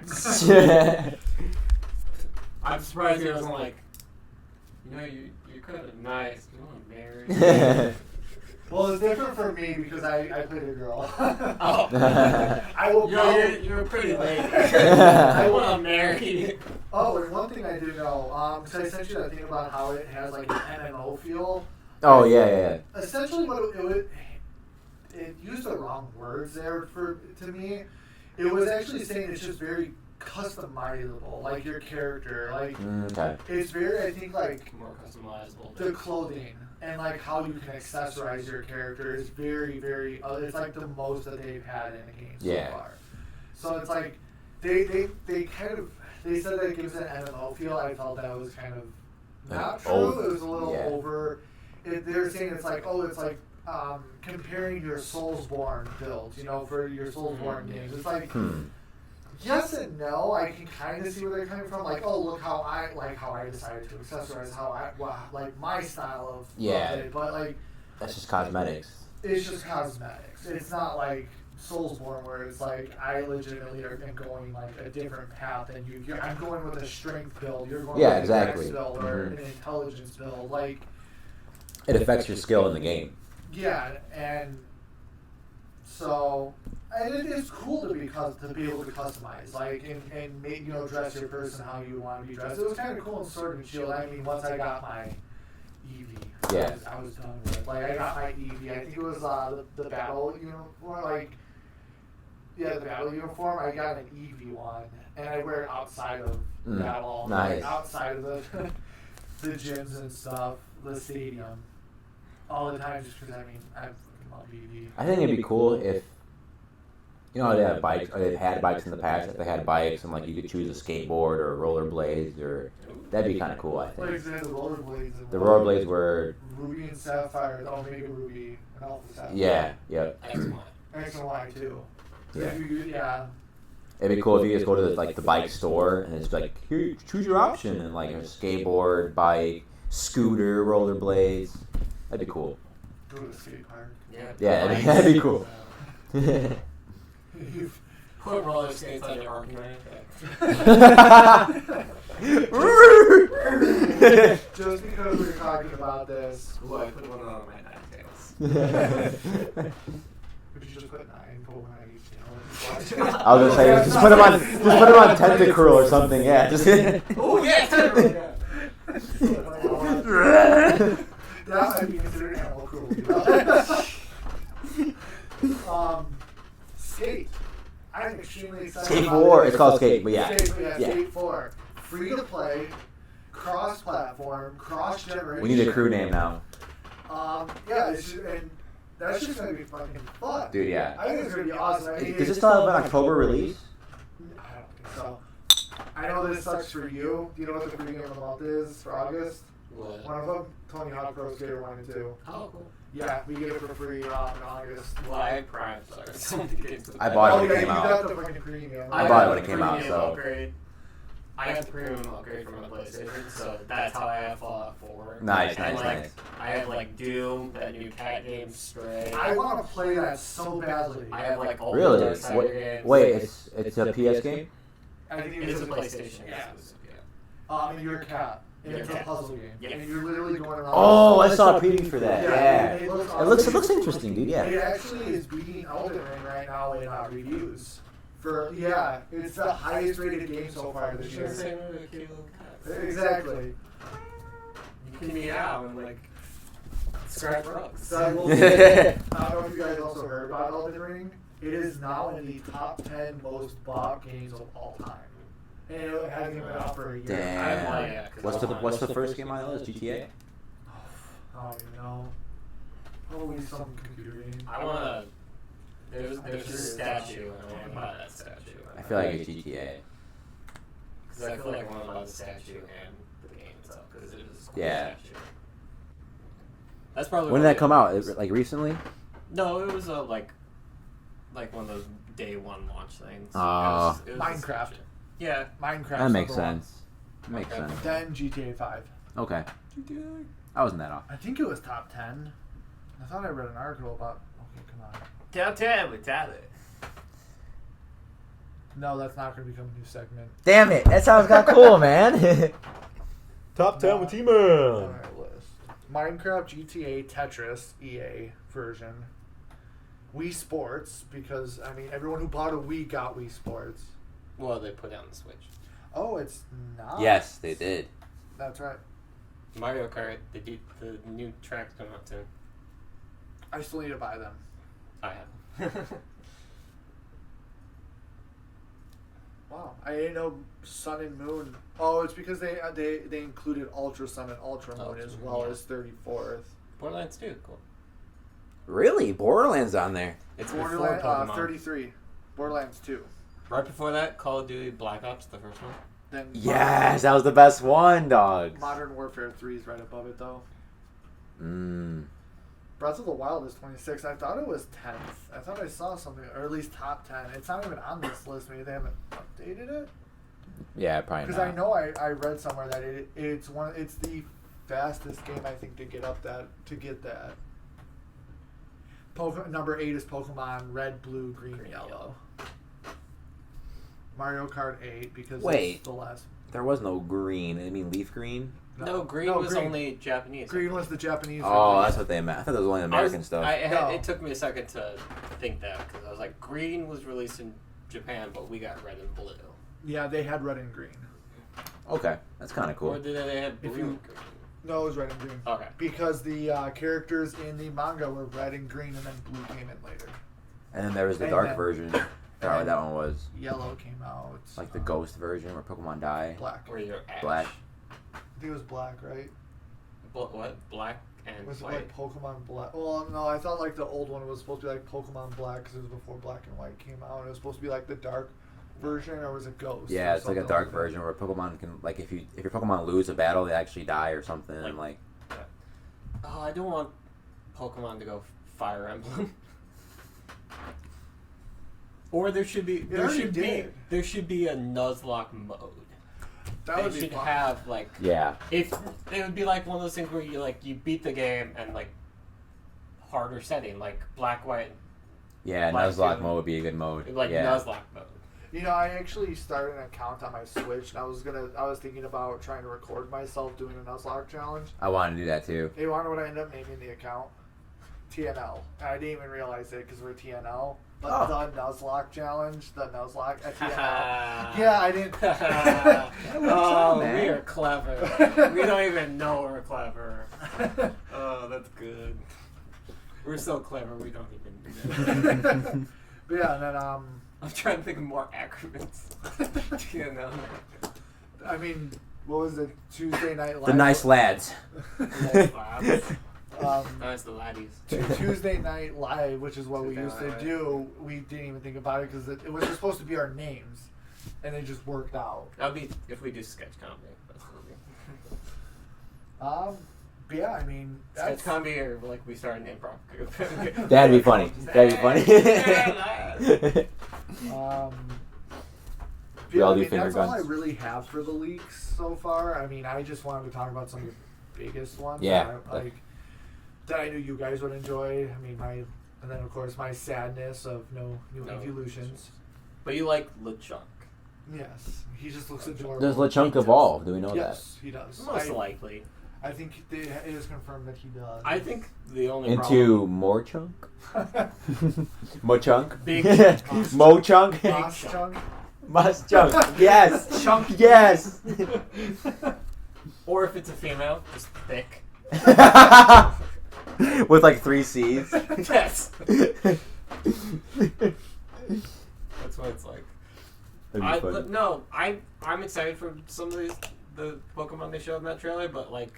I'm surprised he doesn't like, you're kind of nice. You want to marry? Well, it's different for me because I played a girl. Oh. I will. You're a pretty lady. I want to marry you. Oh, and one thing I didn't know, because I sent you that thing about how it has like an MMO feel. Oh, yeah. Essentially, what it used the wrong words there to me. It was actually saying it's just very customizable, like your character, like Okay. it's very, I think, like More customizable. the clothing and like how you can accessorize your character is very, very. It's like the most that they've had in a game Yeah. so far. So it's like they kind of they said that it gives an MMO feel. I felt that was kind of not true. Over. It was a little Yeah. over. They're saying it's like, oh, it's like comparing your Soulsborne build, you know, for your Soulsborne games. It's like. Yes and no. I can kind of see where they're coming from. Like, oh, look how I decided to accessorize like my style of it. But like, That's just cosmetics. it's just cosmetics. It's not like Soulsborne where it's like I legitimately am going like a different path than you. I'm going with a strength build. You're going with exactly. a dex build or an intelligence build. Like, It affects your skill in the game. yeah, and so. And it is cool to be able to customize, like, and make, you know, dress your person how you want to be dressed. It was kind of cool in Sword and Shield. I mean, once I got my Eevee, I was done with it. Like, I got my Eevee. I think it was the battle uniform, the battle uniform. I got an Eevee one, and I wear it outside of battle, Nice. like, outside of the the gyms and stuff, the stadium, all the time, just because I mean, I fucking love Eevee. I think it'd be cool if, you know, they have bikes, or they've had bikes in the past. If they had bikes and like you could choose a skateboard or rollerblades, or that'd be kind of cool. I Like think they had the rollerblades. the rollerblades were. Ruby and Sapphire, the Omega Ruby and Alpha Sapphire. Yeah. Yep. X and Y. X and Y too. So Yeah. yeah. It'd be cool if you just go to the bike store and it's like, here, choose your option, and like a skateboard, bike, scooter, rollerblades. That'd be cool. Go to the skate park. Yeah, that'd be cool. Put roller skates on your argument. Just because we're talking about this. Ooh, I put one on my Ninetales. Would you just put 9, put 1 on each tail? I was gonna say, just put them on Tentacruel or something. Yeah, just. Oh yeah, Tentacruel. That might be considered animal cruelty. Skate. I'm extremely excited. Skate about 4. it. It's called Skate, but yeah. Skate 4. Free to play, cross-platform, cross-generation. We need a crew name now. Yeah, and that's just gonna be fucking fun. Dude, yeah. I think it's gonna be awesome. I mean, Does it still have an October release? I don't think so. I know this sucks for you. Do you know what the free game of the month is for August? What? One of them, Tony Hawk Pro Skater 1 and 2. Oh, cool. Yeah, we get it for free in August. Well, I have Prime, so something games. I bought it Oh when it yeah, came you out. got the fucking premium. I bought it when it came out, Premium so. Upgrade. I got the premium upgrade from the PlayStation, so that's how I have Fallout 4. Nice, And, nice, like, nice. I have like Doom, that new cat game, Stray. I want to play that so badly. I have like all the Really? Darksider games. Wait, it's a PS game? I think It is a PlayStation Yeah. exclusive, yeah. And you're a cat. And You're it's a a cat. puzzle game. Yeah. And you're literally going around. Oh, I saw a preview for that. Yeah, Yeah. it looks It looks interesting, dude. It Yeah. actually is beating Elden Ring right now in reviews. It's the highest rated game so far this year. Exactly. You can meow and like scratch rocks. So I will say, I don't know if you guys also heard about Elden Ring. It is now in the top 10 most bought games of all time. And it hasn't been out for a year. Damn. What's the first game on the list? GTA? I don't even know. Probably some computer game. I wanna. There's a statue, and I wanna buy that statue. I feel like it's GTA. Because I feel like I wanna buy the statue and the game itself, because it is a cool Yeah. statue. That's probably. When did that come out? Like recently? No, it was like one of those day one launch things. Oh. It was Minecraft. Yeah. Minecraft. That makes sense. Makes Okay. sense. Then GTA 5. Okay. I wasn't that off. I think it was top 10. I thought I read an article about. Okay, come on. Tell it. No, that's not going to become a new segment. Damn it! That sounds kind of cool, man. Top 10 with On T-Man. our list. Minecraft, GTA, Tetris, EA version. Wii Sports, because, I mean, everyone who bought a Wii got Wii Sports. Well, they put it on the Switch. Oh, it's not? Yes, they did. That's right. Mario Kart, the new track's coming out soon. I still need to buy them. I have. Wow, I didn't know Sun and Moon. Oh, it's because they included Ultra Sun and Ultra Moon Ultra as Moon, well yeah. as 34th. Borderlands 2, cool. Really? Borderlands on there. It's before Borderlands Pokemon. 33. Borderlands 2. Right before that, Call of Duty Black Ops, the first one. Then Yes, that was the best one, dog. Modern Warfare 3 is right above it though. Mm. Breath of the Wild is 26. I thought it was 10th. I thought I saw something, or at least top 10. It's not even on this list. Maybe they haven't updated it. Yeah, probably Because not. I know I read somewhere that it's the fastest game I think to get that. Number 8 is Pokemon Red, Blue, Green, Yellow. Mario Kart 8 because Wait. it's the last. There was no green. I mean, leaf green. No, green was only Japanese. Green was the Japanese. Oh, release. that's what they meant. I thought that was only American stuff. No. It took me a second to think that because I was like, green was released in Japan, but we got red and blue. Yeah, they had red and green. Okay, that's kind of cool. Or did they have blue If you- and green? No, it was red and green. Okay. Because the characters in the manga were red and green, and then blue came in later. And then there was the And dark then- version. I forgot what that one was. Yellow came out. Like the ghost version where Pokemon die. Black. Where you're Ash. Black. I think it was black, right? What? Black and Was it white? like Pokemon Black? Well, no, I thought like the old one was supposed to be like Pokemon Black because it was before Black and White came out. And it was supposed to be like the dark version, or was it Ghost? Yeah, or it's like a something dark that? version where Pokemon can, like, if your Pokemon lose a battle, they actually die or something. Like- Like, Oh, I don't want Pokemon to go Fire Emblem. Or there should be already did. there should be a Nuzlocke mode. That They would be should fun. have like yeah. if it would be like one of those things where you beat the game and like harder setting like Black White Yeah, Black Nuzlocke Two. mode would be a good mode. like yeah. Nuzlocke mode. You know, I actually started an account on my Switch, and I was thinking about trying to record myself doing a Nuzlocke challenge. I want to do that too. You want to know what I ended up naming the account? TNL. And I didn't even realize it because we're TNL. But the Nuzlocke challenge, the Nuzlocke at TNL. Yeah, I didn't. Oh, man. we are clever. We don't even know we're clever. Oh, that's good. We're so clever we don't even know. But yeah, and then I'm trying to think of more acronyms. TNL. I mean, what was it? Tuesday Night Live. The nice lads. Nice the laddies. Tuesday Night Live, which is what we Tuesday used to Night Live. do. We didn't even think about it because it was just supposed to be our names, and it just worked out. That'll be if we do sketch comedy. That's what we'll do. But yeah, I mean, Sketch that's comedy or like we start an improv group. That'd be funny. That'd be funny. We yeah, all I do mean, finger that's all I guns. really have for the leaks so far. I mean, I just wanted to talk about some of the biggest ones. Yeah, that I knew you guys would enjoy. I mean, and then of course my sadness of no new No. Eeveelutions. But you like LeChunk. Yes, he just looks adorable. Does LeChunk evolve? Do we know Yes, he does. Most likely. I think it is confirmed that he does. I think the only that? problem... Into more chunk? Mo chunk? Big Mo chunk? Boss chunk. Mas chunk. Yes. Chunk. Yes. Or if it's a female, just thick. With like 3 C's. Yes. That's what it's like. That'd be funny. But no, I'm excited for some of the Pokemon they showed in that trailer, but like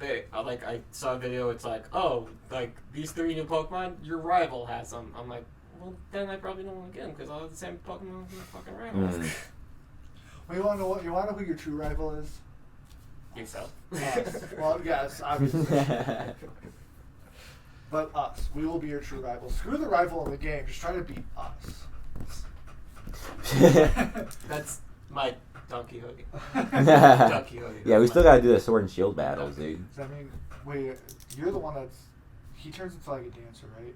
I saw a video. It's like, oh, like these 3 new Pokemon, your rival has them. I'm like, well, then I probably don't want to get them because I'll have the same Pokemon as my fucking rivals. Well, you want to know who your true rival is? Yourself. Us. Well, yes, obviously. But us. We will be your true rival. Screw the rival in the game. Just try to beat us. That's my Donkey Hoodie. Yeah, Donkey Hoodie. we That's still my- gotta do the sword and shield battles, dude. Does that mean, wait, you're the one that's, he turns into like a dancer, right?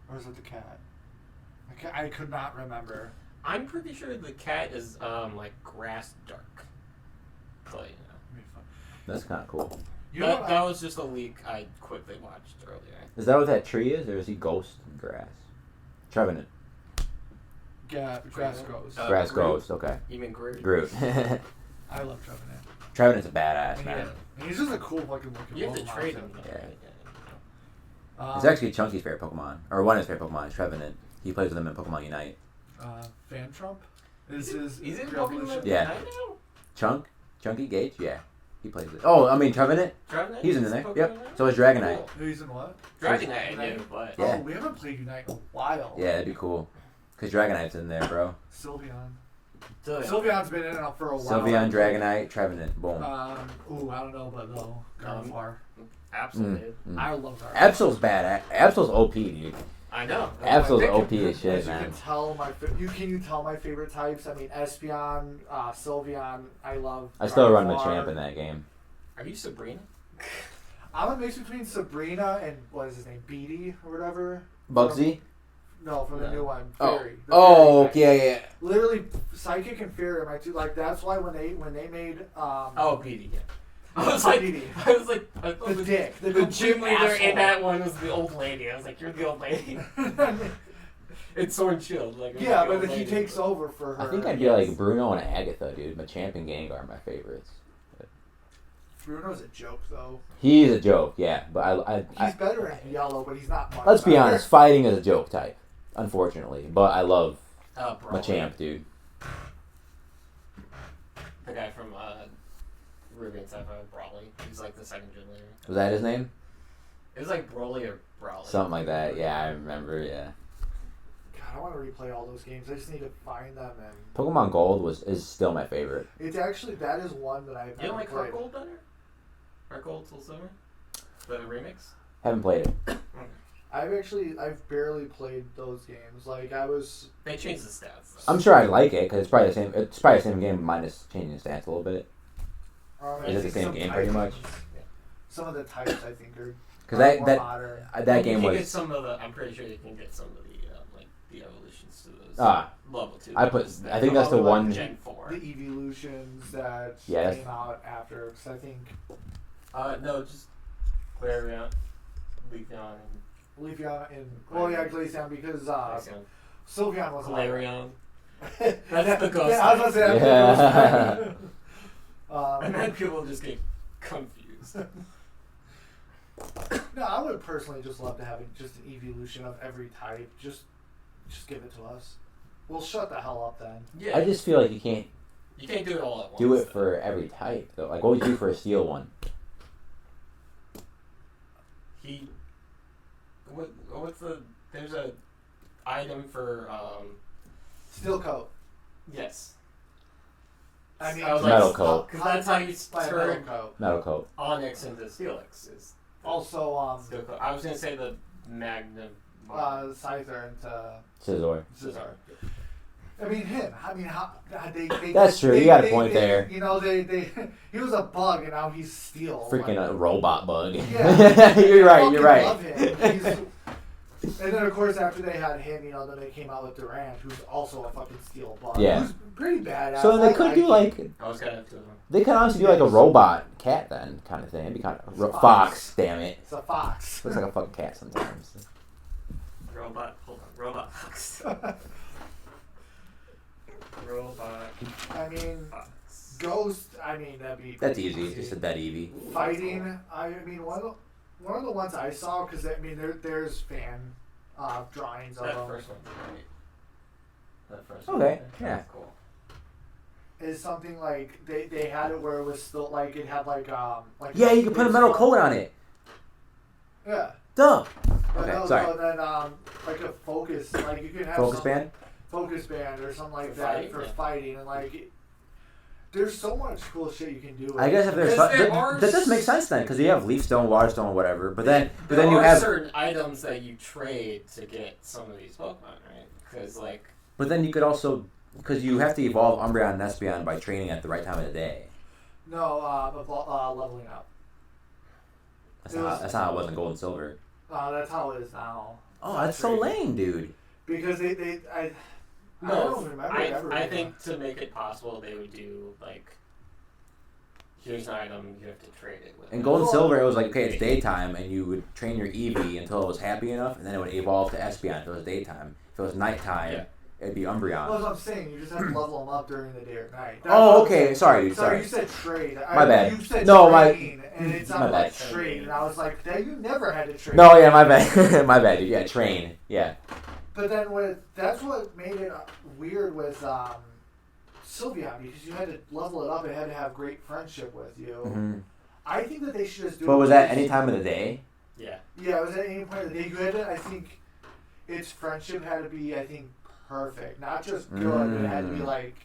Or is it the cat? I could not remember. I'm pretty sure the cat is like grass dark. So, It'd be fun. That's kind of cool. You know that, what that I- was just a leak I quickly watched earlier. Is that what that tree is, or is he ghost in grass? Trevenant. Yeah, grass goes. Grass Groot. ghost, okay. You mean Groot? Groot. I love Trevenant. Trevenant's a badass, And man. he's just a cool fucking looking You have to Pokemon, trade too. him. Though, Yeah. right? It's actually Chunky's favorite Pokemon. Or one of his favorite Pokemon is Trevenant. He plays with him in Pokemon Unite. Fan Trump? This is He's in Revolution. Pokemon Yeah. Unite now? Chunky Gage, yeah, he plays it. Oh, I mean Trevenant, Dragonite? he's in Is there. Pokemon Yep. Unite? So is Dragonite. Cool. Who's in what? Dragonite, I knew, but... Yeah. Oh, we haven't played Unite in a while. Yeah, that'd be cool. Cause Dragonite's in there, bro. Sylveon. So, yeah. Sylveon's been in it for a while. Sylveon, Dragonite, Trevenant, boom. Ooh, I don't know, but no. Gardevoir. Absolutely. I love Gardevoir. Absol's bad. Absol's OP, dude. I know. Absol's I think, OP as shit, as man. You can tell can you tell my favorite types? I mean, Espeon, Sylveon. I love. I still run Gardevoir. Machamp in that game. Are you Sabrina? I'm a mix between Sabrina and what is his name, Beatty or whatever. Bugsy? No, from the No. new one. Oh. Fairy. The Oh, Fairy yeah, yeah. Literally, Psychic and Fairy are my two. Like that's why when they made Oh, BD, yeah. I was like, I thought the dick, the the gym leader asshole. in that one was the old lady. I was like, you're the old lady. It's Sword and Shield. Like, yeah, the old but he lady. takes over for her. I think I'd be like Bruno and Agatha, dude. Machamp and Gengar are my favorites. Bruno's a joke though. He's a joke, yeah. But He's better in yellow, but he's not much let's be better. honest, fighting is a joke type, unfortunately. But I love Brawly. Machamp, dude. The guy from Ruby and Sapphire, Brawly. He's like the second gym leader. Was that his name? It was like Broly or Brawly. Something like that. Yeah, I remember. Yeah. God, I want to replay all those games. I just need to find them and. Pokemon Gold is still my favorite. It's actually that is one that I've You don't like played. Heart Gold better? Heart Gold Soul Silver? The remix? Haven't played it. I've barely played those games. Like I was. They changed the stats. I'm sure I like it because it's probably the same. It's probably the same game minus changing the stats a little bit. I Is it the think same some game pretty much? Some of the types I think are. Because more that modern. that You game can get was. some of the. I'm pretty sure you can get some of the like the evolutions to those level 2. I think that's the one. Gen 4. The Eeveelutions that Yes. came out after, because I think No, just Clarion, Leafeon, and Leafeon and Glaceon because Glaceon. Sylveon was Clarion. That's the ghost Yeah, I was gonna say that's Yeah. the ghost type. And then people just get confused. No, I would personally just love to have just an evolution of every type. Just give it to us. We'll shut the hell up then. Yeah, I just feel like you can't you can't do it all at once. do it though. for every type though. Like, what would you do for a steel one? What's the? There's a item for Steel coat. yes. I mean, I was Metal like, coat. because that's how you By a metal turn coat. Metal coat. Onyx into Steelix. Is Also, Steel coat. I was gonna say the Magnum. Scyther into Scizor. Scizor. I mean him. I mean how they That's true, you got a point there. You know they he was a bug and now he's steel. Freaking like, a robot bug. Yeah. You're right. I You're fucking right. love him. And then of course after they had him, you know, then they came out with Durant, who's also a fucking steel bug. Yeah. Who's pretty badass. So they I could do him. like I was gonna have to. they could honestly do like a robot cat then kind of thing. It'd be kind of Fox. fox. Damn it. It's a fox. Looks like a fucking cat sometimes. Robot. Hold on. Robot Fox. Robot I mean Fox. Ghost, I mean that'd be That's easy. Just a dead Eevee. fighting. I mean one of the ones I saw, because I mean there's fan drawings of That them, first one's great. That first Okay, one. yeah. That's cool. is something like they had it where it was still like it had like Yeah, you can put a metal coat on it. Yeah. Duh. But Okay, no, sorry. so then like a focus, like you can have Focus some band. focus band or something like For that fighting, for yeah. fighting, and like there's so much cool shit you can do with I guess if it. there's Because there that are does make sense then because you have leaf stone, water stone, whatever. But then There you are have certain items that you trade to get some of these Pokemon, right? Because like but then you could also because you have to evolve Umbreon and Espeon by training at the right time of the day. No, leveling up. That's not how it was in Gold and Silver. That's how it is now. Oh, that's so lame, dude. Because I no, don't remember it ever I being think to make it possible, they would do like here's an item you have to trade it with. In Gold and Silver, it was like, okay, it's daytime, and you would train your Eevee until it was happy enough, and then it would evolve to Espeon if it was daytime. If it was nighttime, Yeah. it'd be Well, Umbreon. that's what I'm saying. You just have to level them up during the day or night. That's Oh, what I'm okay. saying. Sorry, dude. Sorry, Sorry. you said trade. My bad. You said No, my- trading, and it my sounded bad. like trade, and I was like, "That you never had to trade." No, yeah, my bad. My bad, dude. Yeah, train. Yeah. But then that's what made it weird with Sylveon, because you had to level it up. It had to have great friendship with you. Mm-hmm. I think that they should just do. But was that any time of the day? Yeah. Yeah, it was at any point of the day. You had to. I think its friendship had to be. I think perfect, not just good. But it had to be like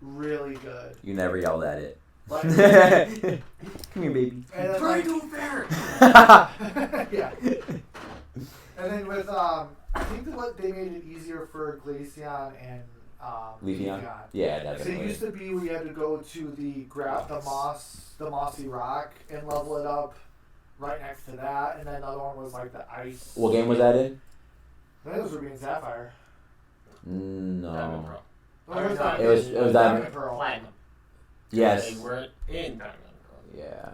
really good. You never yelled at it. Like, Come here, baby. and then, Try like, to bear. yeah. And then with I think that they made it easier for Glaceon and Leafeon? Leafeon. Yeah, So it definitely. used to be we had to go to the mossy rock and level it up right next to that, and then another one was like the ice. What game was that in? I think it was Ruby and Sapphire. Diamond No. Pearl. Oh, it was It was Diamond Diamond. Pearl. Platinum. Yes. They weren't in Diamond Pearl. Yeah.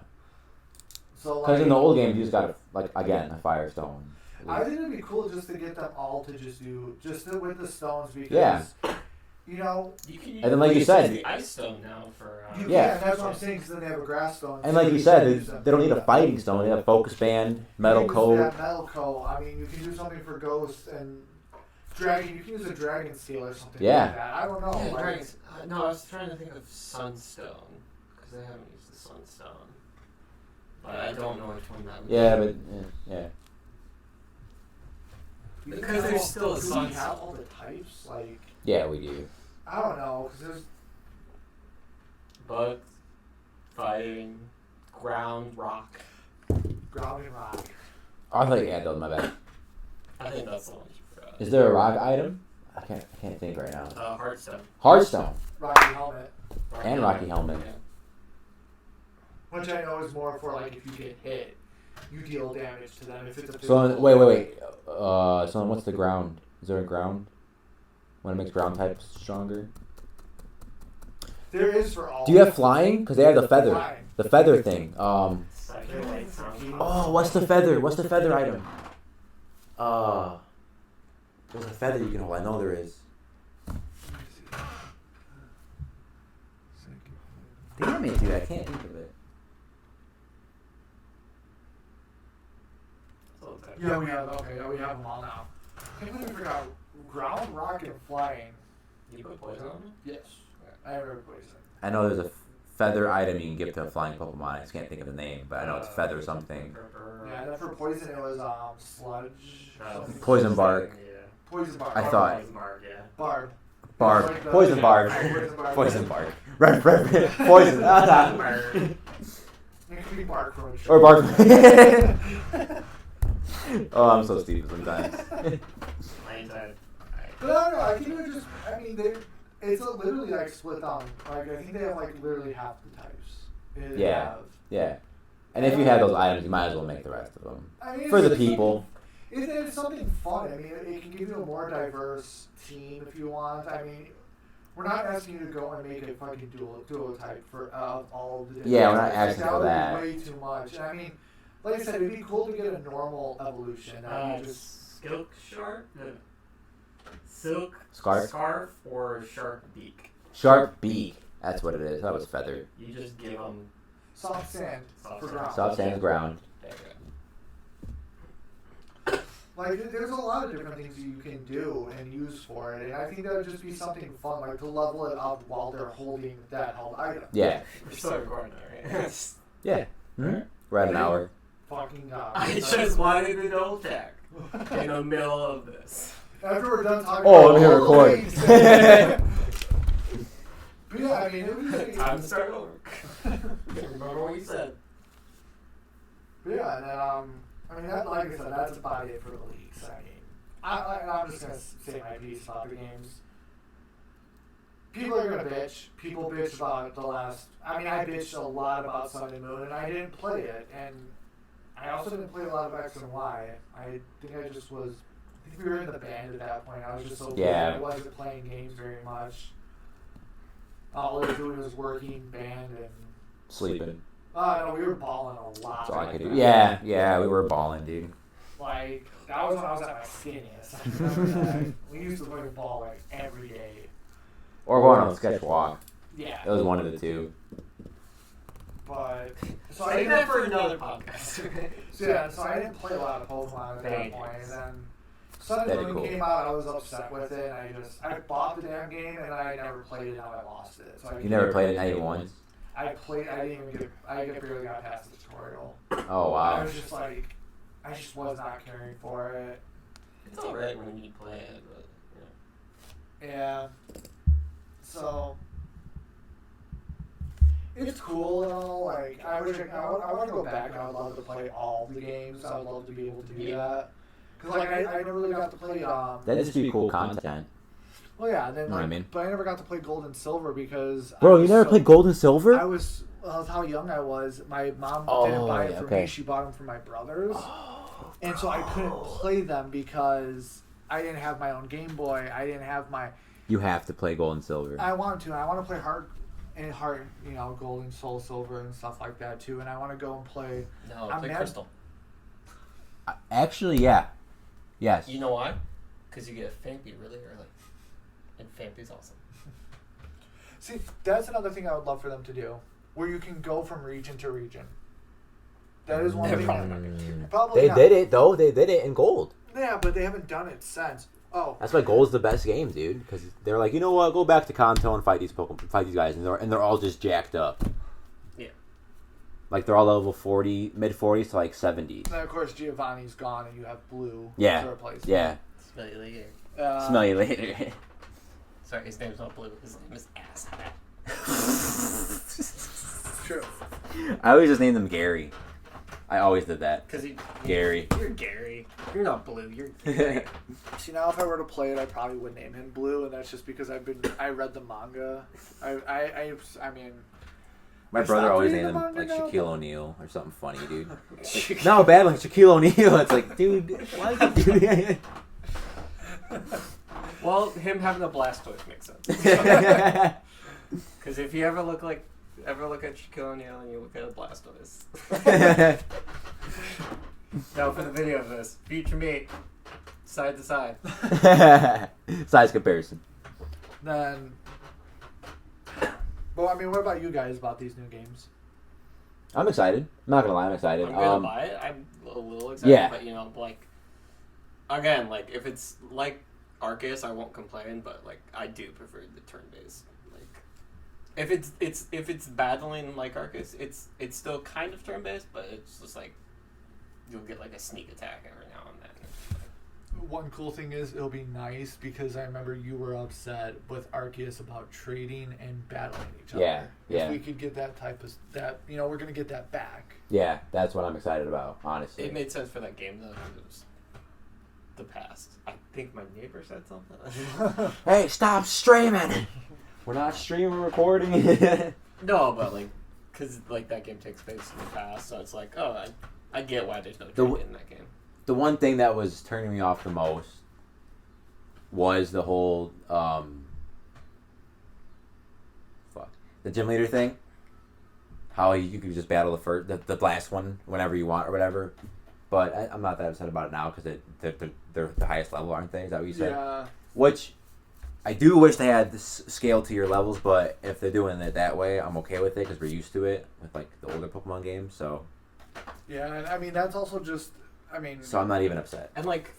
So Because in like, the old game, you just got, a Firestone. I think it'd be cool just to get them all to just do with the stones because Yeah. you know. You can And then, like you use said- the ice stone now for. You Yeah. can, that's what I'm saying, because then they have a grass stone. And so like you can said, use them. they don't need a fighting stone. They have Focus Band, Metal You can use Coat. that Metal Coat. I mean, you can do something for Ghost and Dragon. You can use a Dragon Steel or something Yeah. like that. I don't know. Yeah, like, dragons. No, I was trying to think of Sunstone because they haven't used the Sunstone. But I don't know which one that would Yeah, be. but yeah. Because there's still a do sun we have all the types? Like, Yeah, we do. I don't know, because there's Bug, fighting, ground, rock. ground and rock. I thought you had those. My bad. I think that's the one you forgot. Is there a rock item? I can't think right now. Hearthstone. Hearthstone Rocky Helmet. and Rocky Helmet. Yeah. Which I know is more for, like, if you get hit, you deal damage to them. If it's a So physical- wait. So what's the ground? Is there a ground? When it makes ground types stronger? There is for all. Do you have flying? Because they have the feather. Flying. The feather thing. Speculate sounds Oh, what's the feather? What's the feather item? There's a feather you can hold. I know there is. Damn it, dude! I can't think of it. Yeah, we have. Okay, yeah, we have them all now. I can't believe we forgot ground, rock, and flying. You put poison on it? Yes, I remember poison. I know there's a feather item you can give to a flying Pokemon. I just can't think of the name, but I know it's feather something. Yeah, and then for poison it was sludge. something. Poison bark. Yeah. Poison bark. I thought- Poison bark, yeah. Barb. Barb. Like the- Poison barb. Poison barb. Poison bark. Poison. It could be bark from a tree. Or bark. Oh, I'm so stupid sometimes. But I don't know. I think it would just. I mean, it's literally like split down. Like I think they have like literally half the types. They Yeah. have. Yeah. And if you have those items, you might as well make the rest of them. I mean, For it's the just people. It's something fun. I mean, it can give you a more diverse team if you want. I mean, we're not asking you to go and make a fucking duo type for all the different Yeah, we're not types. asking for would that. be way too much. I mean, like I said, it'd be cool to get a normal evolution. I mean, just Silk shark? Silk Scarf? or shark beak? Sharp beak. That's what it is. That was feather. You just give them. soft sand Soft for sand. ground. Soft sand's ground. There you Like, there's a lot of different things you can do and use for it, and I think that would just be something fun, like to level it up while they're holding that held item. Yeah. go. We're still recording that, right? Yeah. We're at an hour. Fucking I just wanted to double check in the middle of this. After we're done talking Oh, about let me all the record. things. But yeah, I mean, it was just, Time to start over. Remember what you said. yeah, and then, I mean, that, like I said, that's about it for the leaks. I mean, I'm just gonna say my piece about the games. People are gonna bitch. People bitch about the last. I mean, I bitched a lot about Sun and Moon, and I didn't play it, and I also didn't play a lot of X and Y. I think I just was. I think we were in the band at that point. I was just so busy. Yeah. I wasn't playing games very much. All I was doing was working, band, and. Sleeping. No, we were balling a lot. That's all I could do. back Yeah, then. yeah, we were balling, dude. Like, that was when I was at my skinniest. I remember that. We used to play ball like every day. Or going on a sketch walk. Yeah. It was one of the two. But so I Save didn't that for another podcast. so I didn't play a lot of Pokemon at that Thanks. point. And then Sun Very and Moon cool. came out, I was upset with it, and I bought the damn game, and I never played it, now I lost it. So You never played it, not even once? I barely got past the tutorial. Oh, wow. I was just like, I just was not caring for it. It's alright when you play it, but Yeah. So it's cool and all. Like I want to go back and I would love to play all the games. I would love to be able to do that. Cause like I never really got to play. That'd just be cool content. Well, yeah. Then Know what I mean? But I never got to play Gold and Silver because. Bro, you never played Gold and Silver? I was. Well, that's how young I was. My mom didn't buy it for me. She bought them for my brothers, and so I couldn't play them because I didn't have my own Game Boy. I didn't have my. You have to play Gold and Silver. I want to. I want to play Heart, you know, Gold and Soul Silver and stuff like that too. And I want to go and play. no, play Crystal. Actually, yeah. Yes. You know why? Because you get Fampy really early. And Fampy's awesome. See, that's another thing I would love for them to do, where you can go from region to region. That is one thing. Probably They not. did it, though. They did it in Gold. Yeah, but they haven't done it since. Oh. That's why Gold's the best game, dude. Because they're like, you know what? Go back to Kanto and fight these guys, and they're all just jacked up. Yeah. Like they're all level 40, mid 40s to like 70s. And of course, Giovanni's gone, and you have Blue Yeah. to replace him. Yeah. Smell you later. Smell you later. Sorry, his name's not Blue. His name is Ass. True. I always just named them Gary. I always did that. Because Gary. You're Gary. You're not Blue. You're Gary. See, now if I were to play it, I probably would name him Blue, and that's just because I read the manga. I mean. My It's brother not always reading named the him like manga now, Shaquille O'Neal or something funny, dude. Like, no, bad like Shaquille O'Neal. It's like, dude, why is he doing that? Well, him having a Blastoise makes sense. Because if you ever look at Shaquille O'Neal and you look at a Blastoise. Now for the video of this, feature me, side to side. Size comparison. Then. Well, I mean, what about you guys about these new games? I'm excited. I'm not gonna lie, I'm excited. I'm gonna buy it. I'm a little excited, Yeah. but you know, like, again, like if it's like Arceus, I won't complain. But like, I do prefer the turn-based. Like, if it's battling like Arceus, it's still kind of turn-based, but it's just like you'll get like a sneak attack every now and then. One cool thing is it'll be nice because I remember you were upset with Arceus about trading and battling each other. Yeah, yeah. If we could get that type of you know, we're gonna get that back. Yeah, that's what I'm excited about, honestly. It made sense for that game though. It was the past. I think my neighbor said something. Hey, stop streaming! We're not streaming, recording. No, but like, cause like that game takes place in the past, so it's like, oh, I get why there's no trading in that game. The one thing that was turning me off the most was the whole the gym leader thing. How you could just battle the last one whenever you want or whatever. But I'm not that upset about it now because they're the highest level, aren't they? Is that what you said? Yeah. Which I do wish they had this scale to your levels, but if they're doing it that way, I'm okay with it because we're used to it with like the older Pokemon games. So Yeah, and I mean that's also just. I mean. I'm not even upset. And like,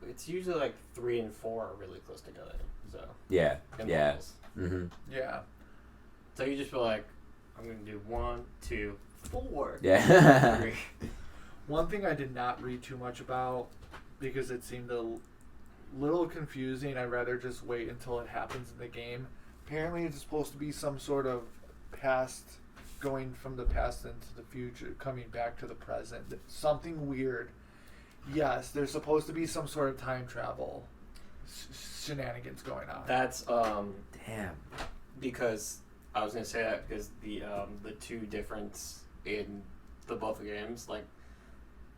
it's usually like 3 and 4 are really close together. So Yeah. in Yeah. levels. Mm-hmm. Yeah. So you just feel like, I'm gonna do 1, 2, 4. Yeah. 3. One thing I did not read too much about because it seemed a little confusing. I'd rather just wait until it happens in the game. Apparently, it's supposed to be some sort of past, going from the past into the future, coming back to the present. Something weird. Yes, there's supposed to be some sort of time travel shenanigans going on. That's Damn. because I was gonna say that because the two difference in the both games, like,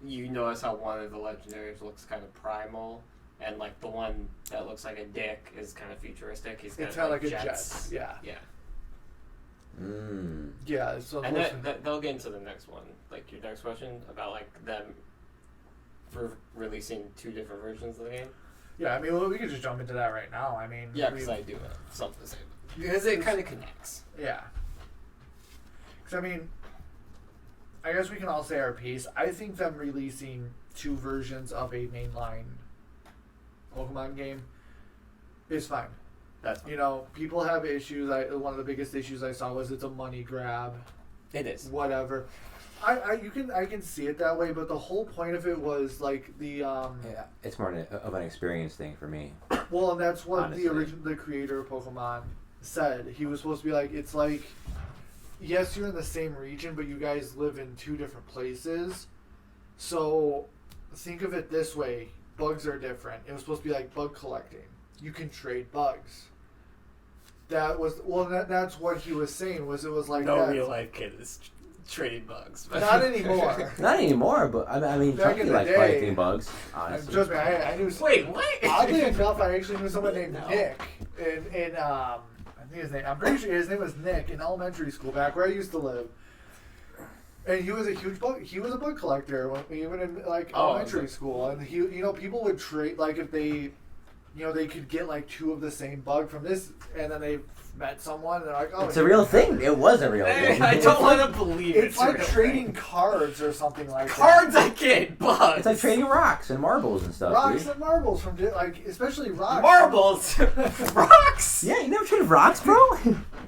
you notice how one of the legendaries looks kind of primal, and like the one that looks like a dick is kind of futuristic. He's got It's kind of like jets. a jet. Yeah. Yeah. Mm. Yeah. So And they'll get into the next one, like your next question about like them releasing 2 different versions of the game. yeah, I mean, well, we could just jump into that right now. I mean, Yeah, because I do have something to say. Because it kind of connects. Yeah. Because, I mean, I guess we can all say our piece. I think them releasing 2 versions of a mainline Pokemon game is fine. That's fine. You know, people have issues. One of the biggest issues I saw was it's a money grab. It is. Whatever. I can see it that way, but the whole point of it was like the Yeah, it's more of an experience thing for me. Well, and that's what Honestly. the creator of Pokemon said. He was supposed to be like, it's like, yes, you're in the same region, but you guys live in two different places. So think of it this way: bugs are different. It was supposed to be like bug collecting. You can trade bugs. That's what he was saying. It was like No that. real life kid is trading bugs. Not anymore. Not anymore, but I mean, Back in Chucky the likes day- collecting bugs. Honestly, Trust me, I knew. Wait, what? Oddly enough, I actually knew someone named No. Nick in I think his name. I'm pretty sure his name was Nick in elementary school back where I used to live. And he was a huge bug. He was a bug collector even in elementary school. And people would trade if they, they could get like two of the same bug from this, and then they met someone and they're like, oh, it's a real thing. It was a real Hey, thing. I don't want to believe It's like real trading thing. cards or something like Cards that. I get, bugs. It's like trading rocks and marbles and stuff. Rocks dude. and marbles from especially rocks. Marbles. Rocks. Yeah, you never traded rocks, bro.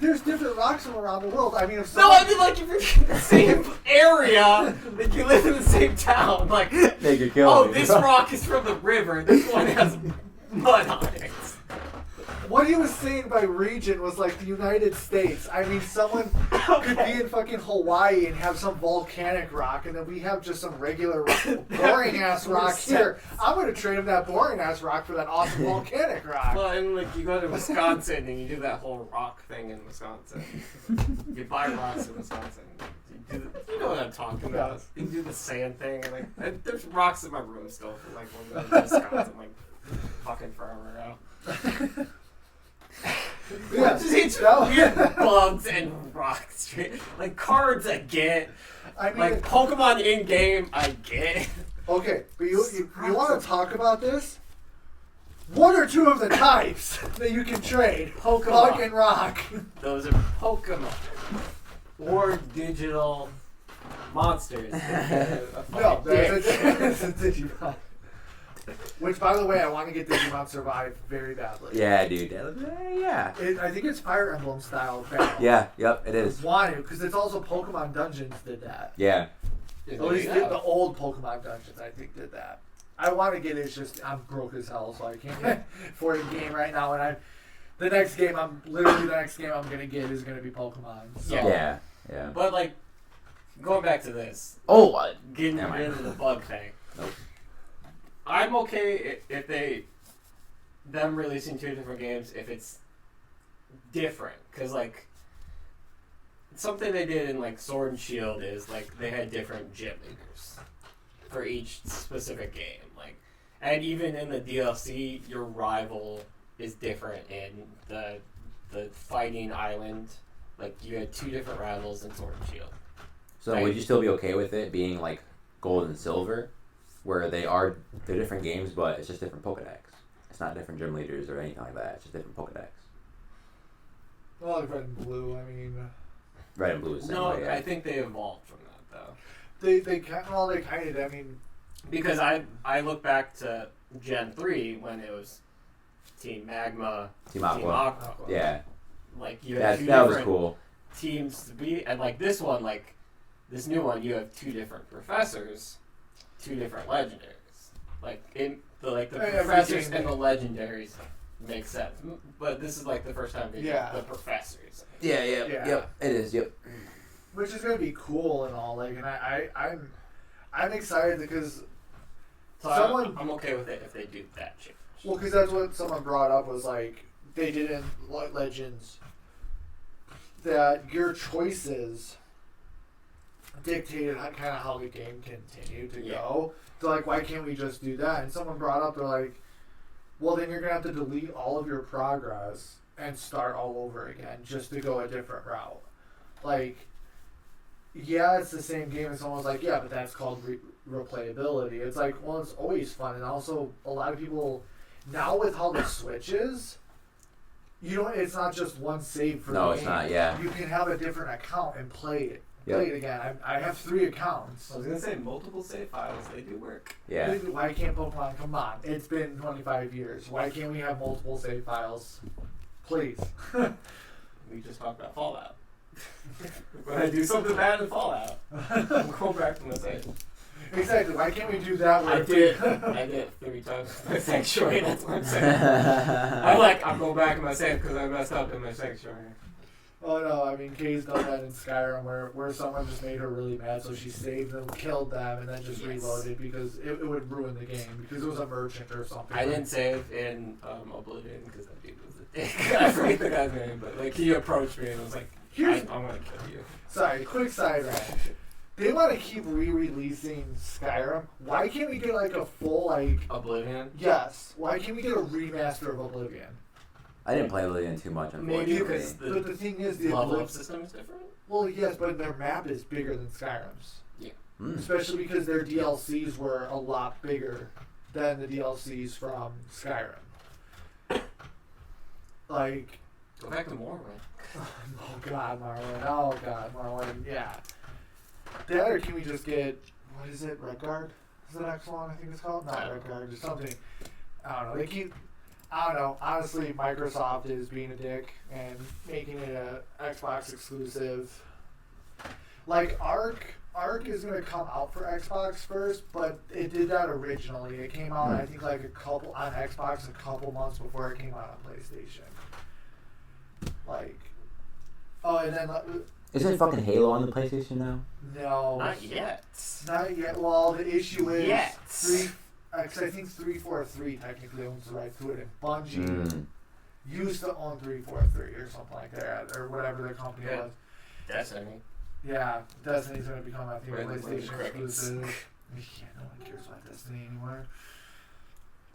There's different rocks from around the world. I mean, if No, someone, I mean like if you're in the same area, like you live in the same town, like They could kill oh, me. this rock is from the river, this one has mud on it. what he was saying by region was like the United States. I mean, someone could be in fucking Hawaii and have some volcanic rock, and then we have just some regular boring ass rock here. I'm gonna trade him that boring ass rock for that awesome volcanic rock. Well, and like you go to Wisconsin and you do that whole rock thing in Wisconsin. You buy rocks in Wisconsin. You know what I'm talking about. You do the sand thing, and there's rocks in my room still from like when we were in Wisconsin, like fucking forever ago. Yeah, It's weird bugs and rocks. Like cards I get. I mean, Like Pokemon in game I get. okay, but you want to talk about this? What are two of the types that you can trade? Pokemon. Bug and rock. Those are Pokemon. Or digital monsters. No, that's a Digimon. Which, by the way, I want to get Digimon Survive very badly. Yeah, dude. Yeah. I think it's Fire Emblem style battle. Yeah. Yep. It is. Want to, because it's also Pokemon Dungeons did that. Yeah. At least the old Pokemon Dungeons, I think, did that. I want to get it. It's just I'm broke as hell, so I can't afford a game right now. And the next game I'm gonna get is gonna be Pokemon. So. Yeah. Yeah. But like, going back to this, Oh. getting Never mind. rid of the bug thing. Nope. I'm okay if them releasing two different games if it's different, because like something they did in like Sword and Shield is like they had different gym leaders for each specific game, like, and even in the DLC your rival is different in the fighting island. Like you had two different rivals in Sword and Shield. So would you still be okay with it being like gold and silver, where they're different games, but it's just different Pokedex? It's not different gym leaders or anything like that. It's just different Pokedex. Well, like Red and Blue. I mean, Red and blue is the same No, way, yeah. I think they evolved from that though. they kind of. I mean, Because I look back to Gen 3 when it was Team Magma, Team Aqua. Yeah. Like you had two That was different cool. teams to be, and like this one, like this new one, you have two different professors, two different legendaries. Like in the professors and the legendaries make sense, but this is like the first time they Yeah. the professors. Yeah. Yeah. Yep. It is. Yep. which is gonna be cool and all. Like, and I'm excited because So someone. I'm okay with it if they do that change. Well, because that's what someone brought up was like they did in Legends that your choices dictated kind of how the game continued to go. So like, why can't we just do that? And someone brought up, they're like, well, then you're gonna have to delete all of your progress and start all over again just to go a different route. Like, yeah, it's the same game. And someone's like, yeah, but that's called replayability. It's like, well, it's always fun, and also a lot of people now with how the Switch is, you don't. It's not just one save for. No, the it's game. not. Yeah. You can have a different account and play play it again. I have 3 accounts. I was gonna say multiple save files. They do work. Yeah. Why can't Pokemon? Come on, it's been 25 years. Why can't we have multiple save files? Please. We just talked about Fallout. When I do something bad in Fallout, I'm going back to my save. Exactly. Why can't we do that? I did 3 times my sanctuary. That's what I'm saying. I'm going back in my save because I messed up in my sanctuary. Oh no, I mean Kay's done that in Skyrim where someone just made her really mad, so she saved them, killed them, and then just reloaded because it would ruin the game because it was a merchant or something. I didn't save in Oblivion because that dude was a dick. I forget the guy's name, but like he approached me and was like, I'm gonna kill you. Sorry, quick side rant. They want to keep re-releasing Skyrim. Why can't we get like a full Oblivion? Yes. Why can't we get a remaster of Oblivion? I didn't play Oblivion too much, unfortunately. Maybe because but the thing is, the level of system is different? Well, yes, but their map is bigger than Skyrim's. Yeah. Especially because their DLCs were a lot bigger than the DLCs from Skyrim. Like... Go back to Morrowind. Oh god, Morrowind. Yeah. That or can we just get... What is it? Redguard? Is the next one I think it's called? Not Redguard. Just something... I don't know. They keep... I don't know. Honestly, Microsoft is being a dick and making it a Xbox exclusive. Like Ark is gonna come out for Xbox first, but it did that originally. It came out, I think, like on Xbox a couple months before it came out on PlayStation. Like, oh, and then Isn't fucking Halo on the PlayStation now? no, Not yet. not yet. Well, the issue is Yet. I think 343 technically owns the right to it, and Bungie used to own 343 or something like that, or whatever their company was. Destiny. Yeah, Destiny's gonna become, I think, a Really PlayStation crickets. exclusive. Yeah, no one cares about Destiny anymore.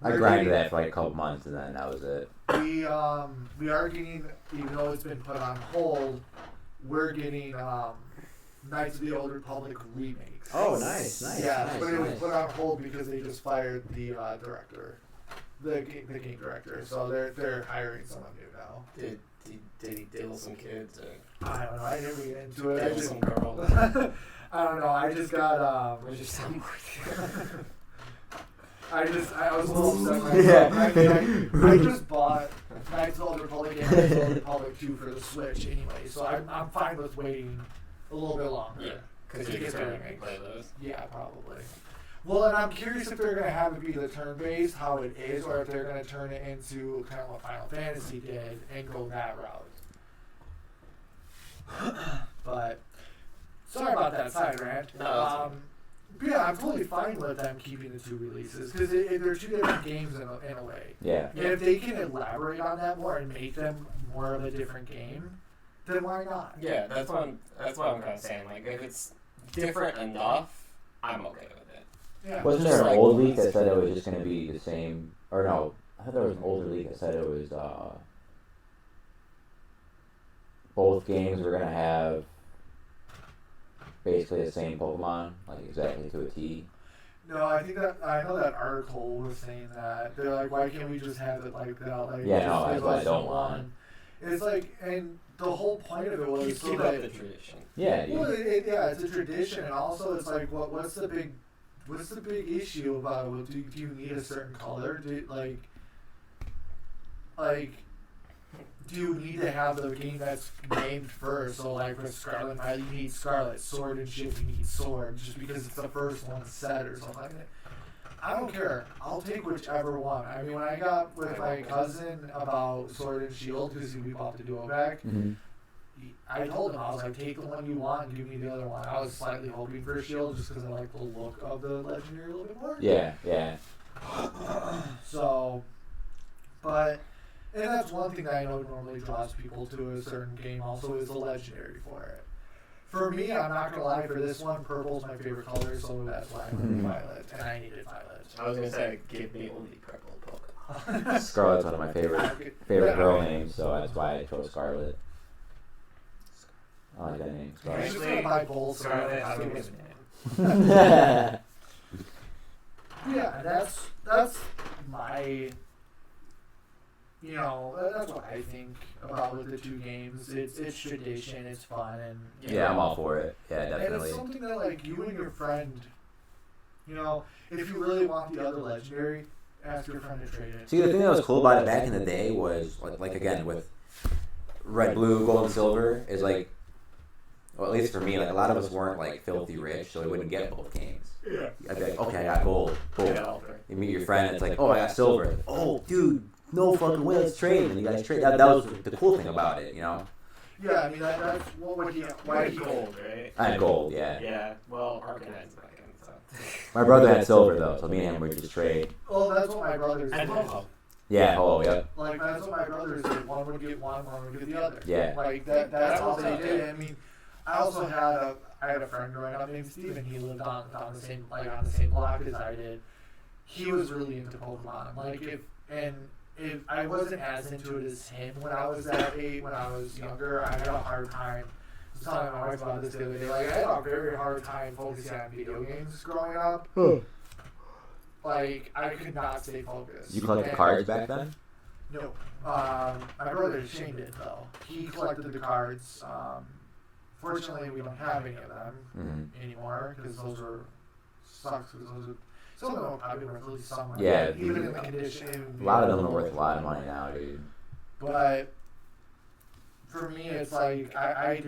I grinded that for like a couple months and then that was it. We are getting, even though it's been put on hold, we're getting Knights of the Old Republic remakes. Oh, nice. Yeah, nice, but it was nice. put on hold because they just fired the director, the game director. So they're hiring someone new now. Did he diddle some kids or I don't know. I didn't get into it. diddle some girls? I don't know. I just got Where's your soundboard? I was a little upset myself. I just bought Knights of the Old Republic and Knights of the Old Republic 2 for the Switch anyway, so I'm fine with waiting a little bit longer. Yeah, because to you get can the really remakes. play those. Yeah, probably. Well, and I'm curious if they're going to have it be the turn-based, how it is, or if they're going to turn it into kind of what Final Fantasy did and go that route. But, sorry about that side rant. No, But yeah, I'm totally fine with them keeping the 2 releases, because they're 2 different games in a way. Yeah. And if they can elaborate on that more and make them more of a different game, then why not? Yeah, that's what I'm kind of saying. Like, if it's different enough, I'm okay with it. Yeah. Wasn't Just there an like old what leak I that said it was just going to be the same? Or no, I thought there was an older leak that said it was both games were going to have basically the same Pokemon, like exactly to a T. No, I know that article was saying that. They're like, why can't we just have it like that? Like, Yeah, just no, give that's what I us don't one. want. It's like, and the whole point of it was so Keep that, up the tradition. Yeah, well, dude. yeah, it's a tradition, and also it's like, what's the big issue about it? Well, do you need a certain color? Do you need to have the game that's named first? So like with Scarlet Violet, you need Scarlet. Sword and Shield, you need Sword, just because it's the first one set or something like that. I don't care. I'll take whichever one. I mean, when I got with my cousin about Sword and Shield, because we bought the duo pack, I told him, I was like, take the one you want and give me the other one. I was slightly hoping for Shield just because I like the look of the Legendary a little bit more. Yeah, yeah. So, but, and that's one thing that I know normally draws people to a certain game also is the Legendary for it. For me, I'm not gonna lie, for this one, purple's my favorite color, so that's why I went Violet, and I needed Violet. I was gonna say, give me only purple Pokemon. Scarlet's one of my favorite girl names, so that's why I chose Scarlet. I like that name, I'm Scarlet. just gonna buy both. So Scarlet, I I don't don't get get it. Yeah, that's my you know, that's what I think about with the two games. It's tradition, it's fun, and Yeah, I'm all for it. Yeah, and definitely. it's something that like you and your friend, you know, if you really want the other legendary, ask your friend to trade it. See, the thing that was cool about it back in the day was, like again, with red, blue, gold, and silver, is like, well, at least for me, like a lot of us weren't like filthy rich, so we wouldn't get both games. Yeah. I'd be like, okay, I got gold. Cool. Yeah. You meet your friend, and it's like, oh, I got silver. Oh, dude, no fucking way, let's trade. And you guys trade. That was the cool thing about it, you know? Yeah, I mean, that's what would he, why he gold, right? I had gold, yeah. Yeah, well, Arcanines back in, so. My brother had silver, though, so me and him would just trade. Well, that's what my brothers did. Yeah, oh, yep. Like, that's what my brothers did. One would get one would get the other. Yeah. Like, that's how they did it. I mean, I also had a friend growing up named Steven. He lived on the same block as I did. He was really into Pokemon. Like, if I wasn't as into it as him when I was that age, when I was younger, I had a hard time. I was telling my wife about this the other day. Like, I had a very hard time focusing on video games growing up. Like, I could not stay focused. Did you collect the cards back then? No. My brother Shane did, though. He collected the cards. Fortunately, we don't have any of them anymore because those are sucks. Some of them are probably worth at least some money. Yeah. Even in the condition. A lot of them are worth a lot of money now, dude. But for me, it's like I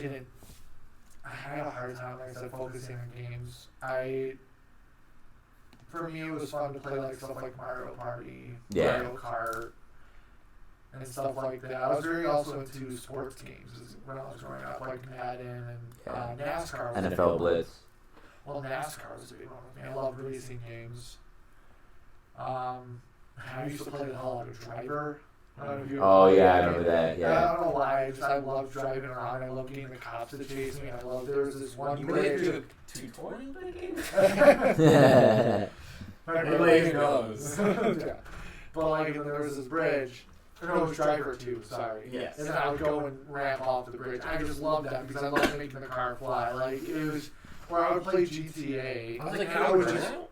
had a hard time, like I said, focusing on games. For me, it was fun to play like stuff like Mario Party, Mario Kart, and stuff like that. I was very also into sports games when I was growing up, like Madden and NASCAR. NFL Blitz. Well, NASCAR was a big one with me. I loved racing games. I used to play the hell out of Driver. Oh yeah, I remember that. Yeah. I don't know why. I love driving around. I love getting the cops to chase me. There was this one. You made it through a tutorial game? Nobody knows. Yeah. But like, there was this bridge. No, it was Driver 2, sorry. Yes. And then I would go and ramp off the bridge. I just loved that because I loved making the car fly. Like, it was where I would play GTA. I was like, I would just. Burnout?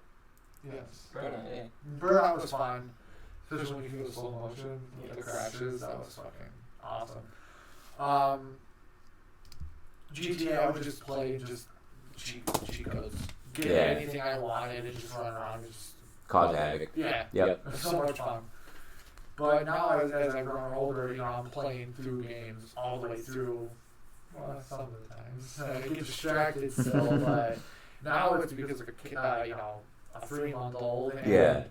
Yes. Burnout, yeah. Burnout was fun. Especially when you can go slow motion with the crashes. That was fucking awesome. GTA, I would just play and just cheat codes. Get anything I wanted and just run around and just Cause havoc. Yeah. Yep. It was so much fun. But now, as I've grown older, you know, I'm playing through games all the way through. Well, some of the times I get distracted still, but now it's because of a 3-month-old. And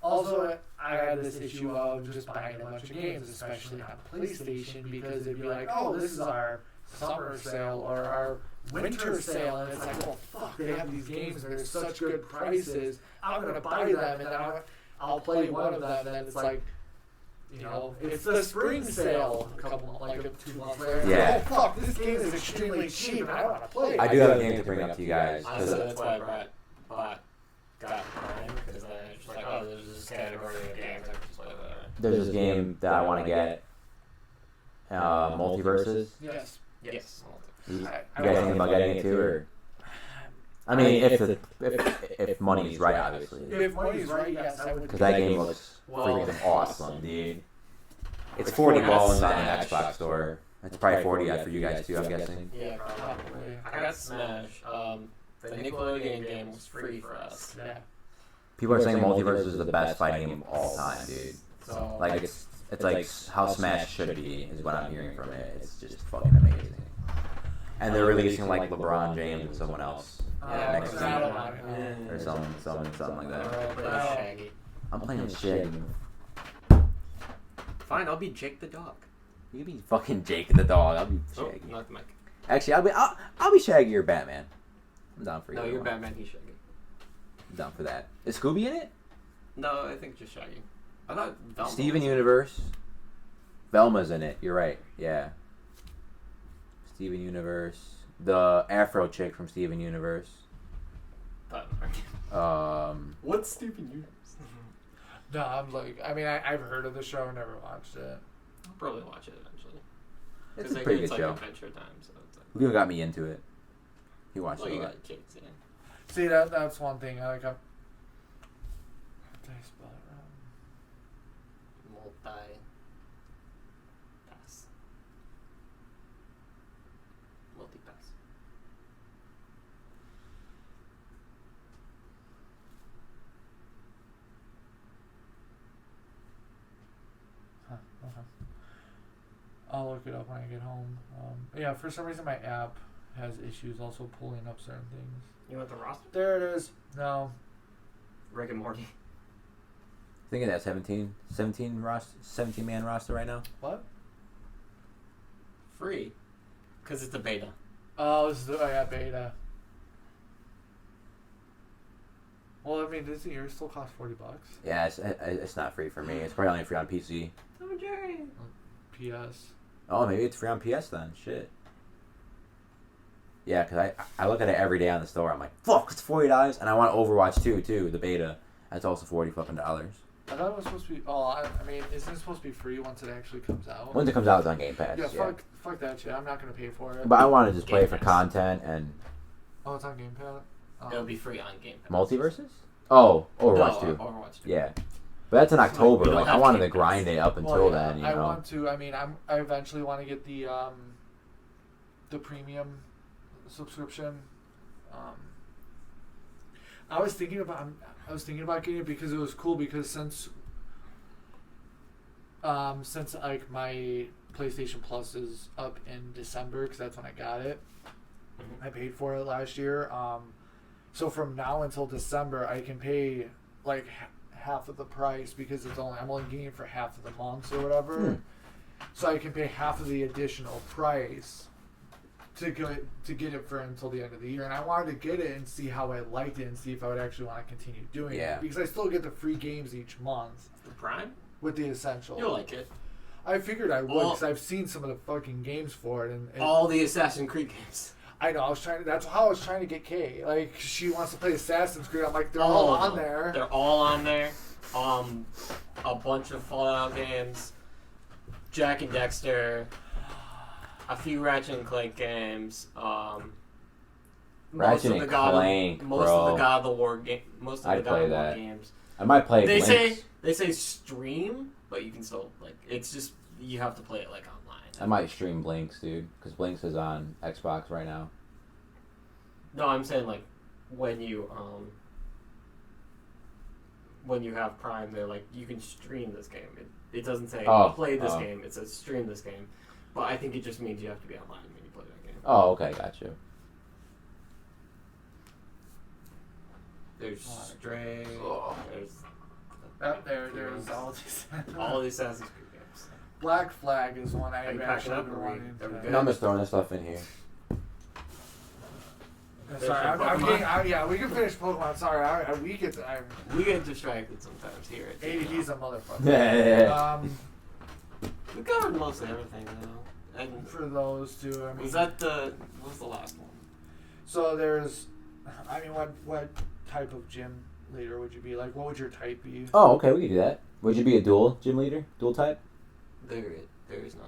also, I had this issue of just buying a bunch of games, especially on PlayStation, because it'd be like, oh, this is our summer sale or our winter sale, and it's like, oh fuck, they have these games and they're such good prices. I'm gonna buy them, and then I'll play one of them, and then it's like, you know, it's the spring sale a couple, like 2 months later. Yeah. Oh fuck, this game is extremely cheap, and I want to play it. I do have a game to bring up to you guys. Honestly, that's why I got mine, because I was just like, oh, there's this category of games I can just play that. There's this game that I want to get. Multiverses. Yes. Yes. You guys thinking about getting it too, or? I mean, if money's right, obviously. If money's right, yes, I would. Because that game looks freaking awesome, dude. It's $40 on the Xbox store. It's probably 40 for you guys too, I'm guessing. Yeah, probably. I got Smash. The Nickelodeon game was free for us. Yeah. People are saying Multiverse is the best fighting game of all time, dude. So, like it's like how Smash should be, is what I'm hearing from it. It's just fucking amazing. And they're releasing like LeBron James and someone else next week, or something like that. Shaggy. I'm playing with Shaggy. Fine, I'll be Jake the dog. You can be fucking Jake the dog. I'll be Shaggy. Oh, not the mic. Actually, I'll be Shaggy or Batman. I'm down for No, either you're one. Batman, he's Shaggy. I'm down for that. Is Scooby in it? No, I think just Shaggy. I thought Velma Steven was- Universe. Velma's in it. You're right. Yeah. Steven Universe. The Afro chick from Steven Universe. What's Stupid Universe? No, I'm like, I mean, I've heard of the show, never watched it. I'll probably watch it eventually. It's 'Cause a I pretty hear good it's show. like Adventure Time, so it's like. Leo got me into it. He watched Well, it a you lot. got kids, yeah. See, that's one thing. How did I spell it wrong? look it up when I get home. Yeah, for some reason my app has issues also pulling up certain things. You want the roster? There it is. No. Rick and Morty. Think of that 17 man roster right now. What? Free. Because it's a beta. Oh, yeah, beta. Well, I mean, does the year still cost $40? Yeah, it's not free for me. It's probably only free on PC. Oh, Jerry. PS. Oh, maybe it's free on PS then. Shit. Yeah, because I look at it every day on the store. I'm like, fuck, it's $40, and I want Overwatch 2 too, the beta. That's also $40 fucking dollars. I thought it was supposed to be. Oh, I mean, isn't it supposed to be free once it actually comes out? Once it comes out, it's on Game Pass. Yeah, fuck that shit. I'm not gonna pay for it. But I want to just play Game it for Pass. content and Oh, it's on Game Pass. It'll be free on Game Pass. multiverses. Oh, Overwatch 2. Overwatch 2. Yeah, but that's in October. We don't Like I have wanted Game to grind it up until Well, yeah, then. You I know. want to. I mean, I eventually want to get the premium subscription. I was thinking about getting it because it was cool because since like my PlayStation Plus is up in December because that's when I got it. I paid for it last year. So from now until December, I can pay like half of the price because I'm only getting it for half of the months or whatever. So I can pay half of the additional price to get it for until the end of the year. And I wanted to get it and see how I liked it and see if I would actually want to continue doing Yeah. it because I still get the free games each month The Prime? with the essential. You'll like it. I figured I would Well- because I've seen some of the fucking games for it. And All the Assassin's Creed games. I know. That's how I was trying to get Kay. Like she wants to play Assassin's Creed. I'm like, they're all of on them. there. They're all on there. A bunch of Fallout games. Jack and Dexter. A few Ratchet and Clank games. Ratchet and Clank, most bro. of the God of War I'd play War that. games. I might play. They Blinks. say stream, but you can still like. It's just you have to play it like online. I might stream Blinks, dude, because Blinks is on Xbox right now. No, I'm saying like when you have Prime, they're like you can stream this game. It doesn't say play this game. It says stream this game. But I think it just means you have to be online when you play that game. Oh, okay, got you. There's Stray. There's all these. All the Assassin's Creed games. Black Flag is one Are I've you packing actually up been or wanting are we to. good? I'm just throwing this stuff in here. Sorry, I'm getting. Yeah, we can finish Pokemon. Sorry, we get distracted sometimes here. At ADD's a motherfucker. Yeah. We covered mostly everything though. And For those two, I mean. what was the last one? So there's, I mean, what type of gym leader would you be? Like, what would your type be? Oh, okay, we can do that. Would you be a dual gym leader? Dual type? There is none.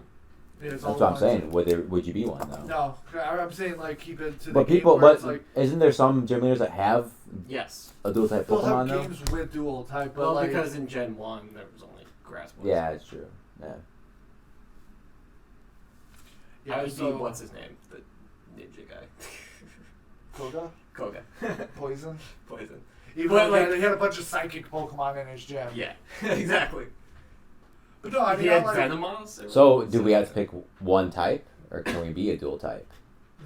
It's That's all what I'm ones- saying. Would you be one though? No, I'm saying like keep it to the But game people, where but it's like isn't there some gym leaders that have Yes. a dual type they'll Pokemon have though? games with dual type, but Well, like because in Gen 1 there was only grass boys. Yeah, it's true. Yeah. I would so, be what's his name, the ninja guy. Koga, Koga. Poison. Poison. Even But, though like- he had a bunch of psychic Pokemon in his gym. Yeah, exactly. But no, I mean, he I'm had like, Venomoth. So, do we have to pick one type, or can we be a dual type?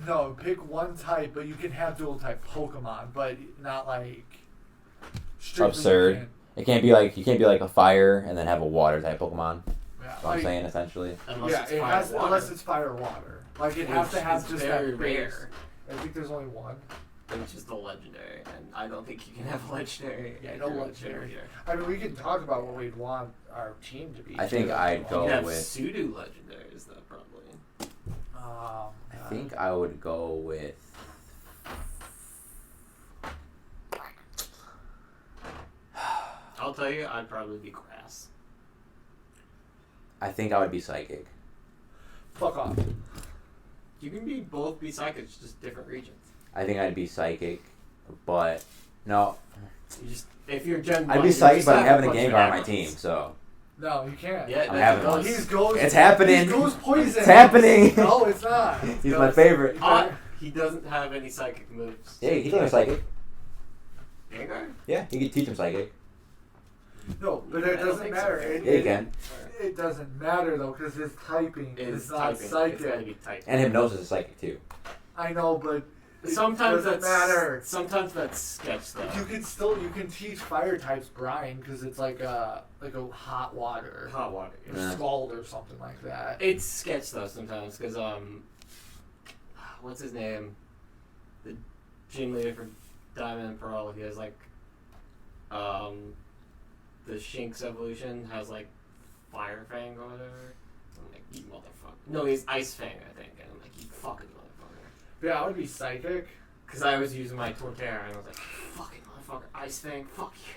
no, pick one type, but you can have dual type Pokemon, but not like strictly Absurd. you can't- It can't be like you can't be like a fire and then have a water type Pokemon. Yeah, That's what I'm saying essentially. Unless yeah, it's it fire has water, unless it's fire or water. Like it has to which have is just very that base. rare, I think there's only one. which is the legendary, and I don't think you can have a legendary. Yeah, if no you're a legendary. leader. I mean, we can talk about what we'd want our team to be. I think too. I'd You go can have with- pseudo legendaries though, probably. I think I would go with. I'll tell you, I'd probably be grass. I think I would be psychic. fuck off. You can both be psychics, just different regions. I think I'd be psychic, but no, You just if you're Gen 1, I'd be you psychic, just but I'm have having a bunch Gengar of on my add-ons. team, so No, you can't. Yeah, I'm that having No, one. does. he's Ghost. It's happening. He's Ghost Poison. It's happening. No, it's not. He's my favorite. He doesn't have any psychic moves. Yeah, he can learn psychic. Gengar? Yeah, you can teach him psychic. No, but it I don't doesn't think matter. so. Yeah, you can. It doesn't matter though, because his typing is not It's psychic. gotta be typing. And hypnosis is psychic too. I know, but it Sometimes doesn't that's matter. Sometimes that's sketch though. You can teach fire types brine because it's like a hot water, Hot water. or Yeah. scald or something like that. It's sketch though sometimes because what's his name? The gym leader for Diamond and Pearl. He has like the Shinx evolution has like Fire Fang or whatever. I'm like, you motherfucker. No, he's Ice Fang, I think. And I'm like, you fucking motherfucker. Yeah, I would be psychic. Because I was using my Torterra and I was like, fucking motherfucker, Ice Fang, fuck you.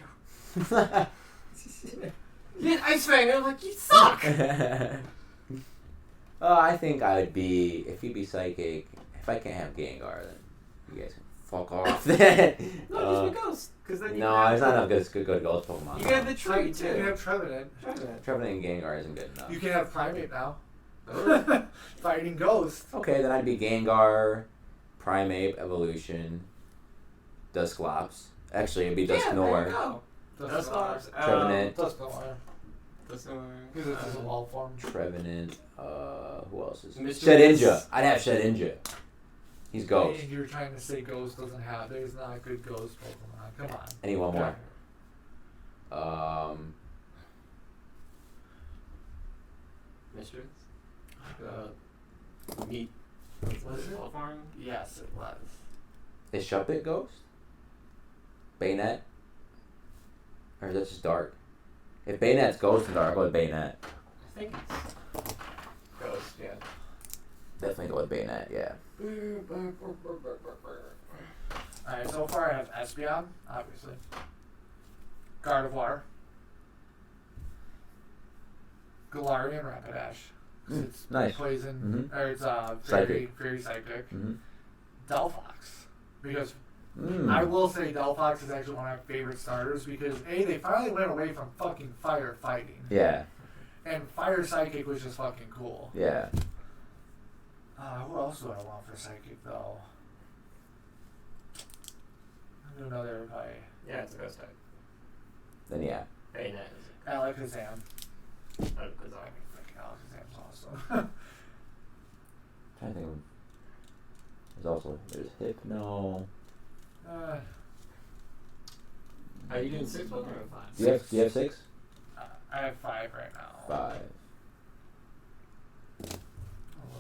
You had Ice Fang, and I'm like, you suck! I think I would be, if you'd be psychic, if I can't have Gengar, then you guys can fuck off. No, just be Ghost. Because then you No, can have there's not enough good ghost Pokemon. You can have the So tree you too. can have Trevenant. Trevenant and Gengar isn't good enough. You can have Primate now. Oh. Fighting Ghost. Okay, then I'd be Gengar, Primeape, Evolution, Dusclops. Actually, it'd be Yeah, there you Dusknoir, go. Dusclops. Trevenant, Dusknoir. Because it's his wall form. Trevenant, who else is? Mr. Shedinja. I'd have Shedinja. He's Ghost. And you're trying to say Ghost doesn't have. There's not a good Ghost Pokemon. Come on. I need one more. Mistress? Meat. Was it? Farm? Yes, it was. Is Shuppet Ghost? Bayonet? Or is that just Dark? If Bayonet's Ghost and Dark, I'll go with Bayonet. I think it's Ghost, yeah. Definitely go with Bayonet, yeah. Alright, so far I have Espeon, obviously. Gardevoir. Galarian Rapidash. 'Cause it's nice. poison, Mhm. or it's Psychic. very psychic. Mm-hmm. Delphox. Because I will say Delphox is actually one of my favorite starters because A, they finally went away from fucking fire fighting. Yeah, And Fire Psychic was just fucking cool. yeah. Who else do I want for Psychic though? I'll do another by Yeah, it's a Ghost type. Then yeah. Bayonet is Alakazam. a Ghost I type. mean, freaking Alakazam's awesome. Trying to think of. There's Hypno. Are you doing 6 Pokemon or 5? Do you have 6? I have 5 right now. 5. Oh,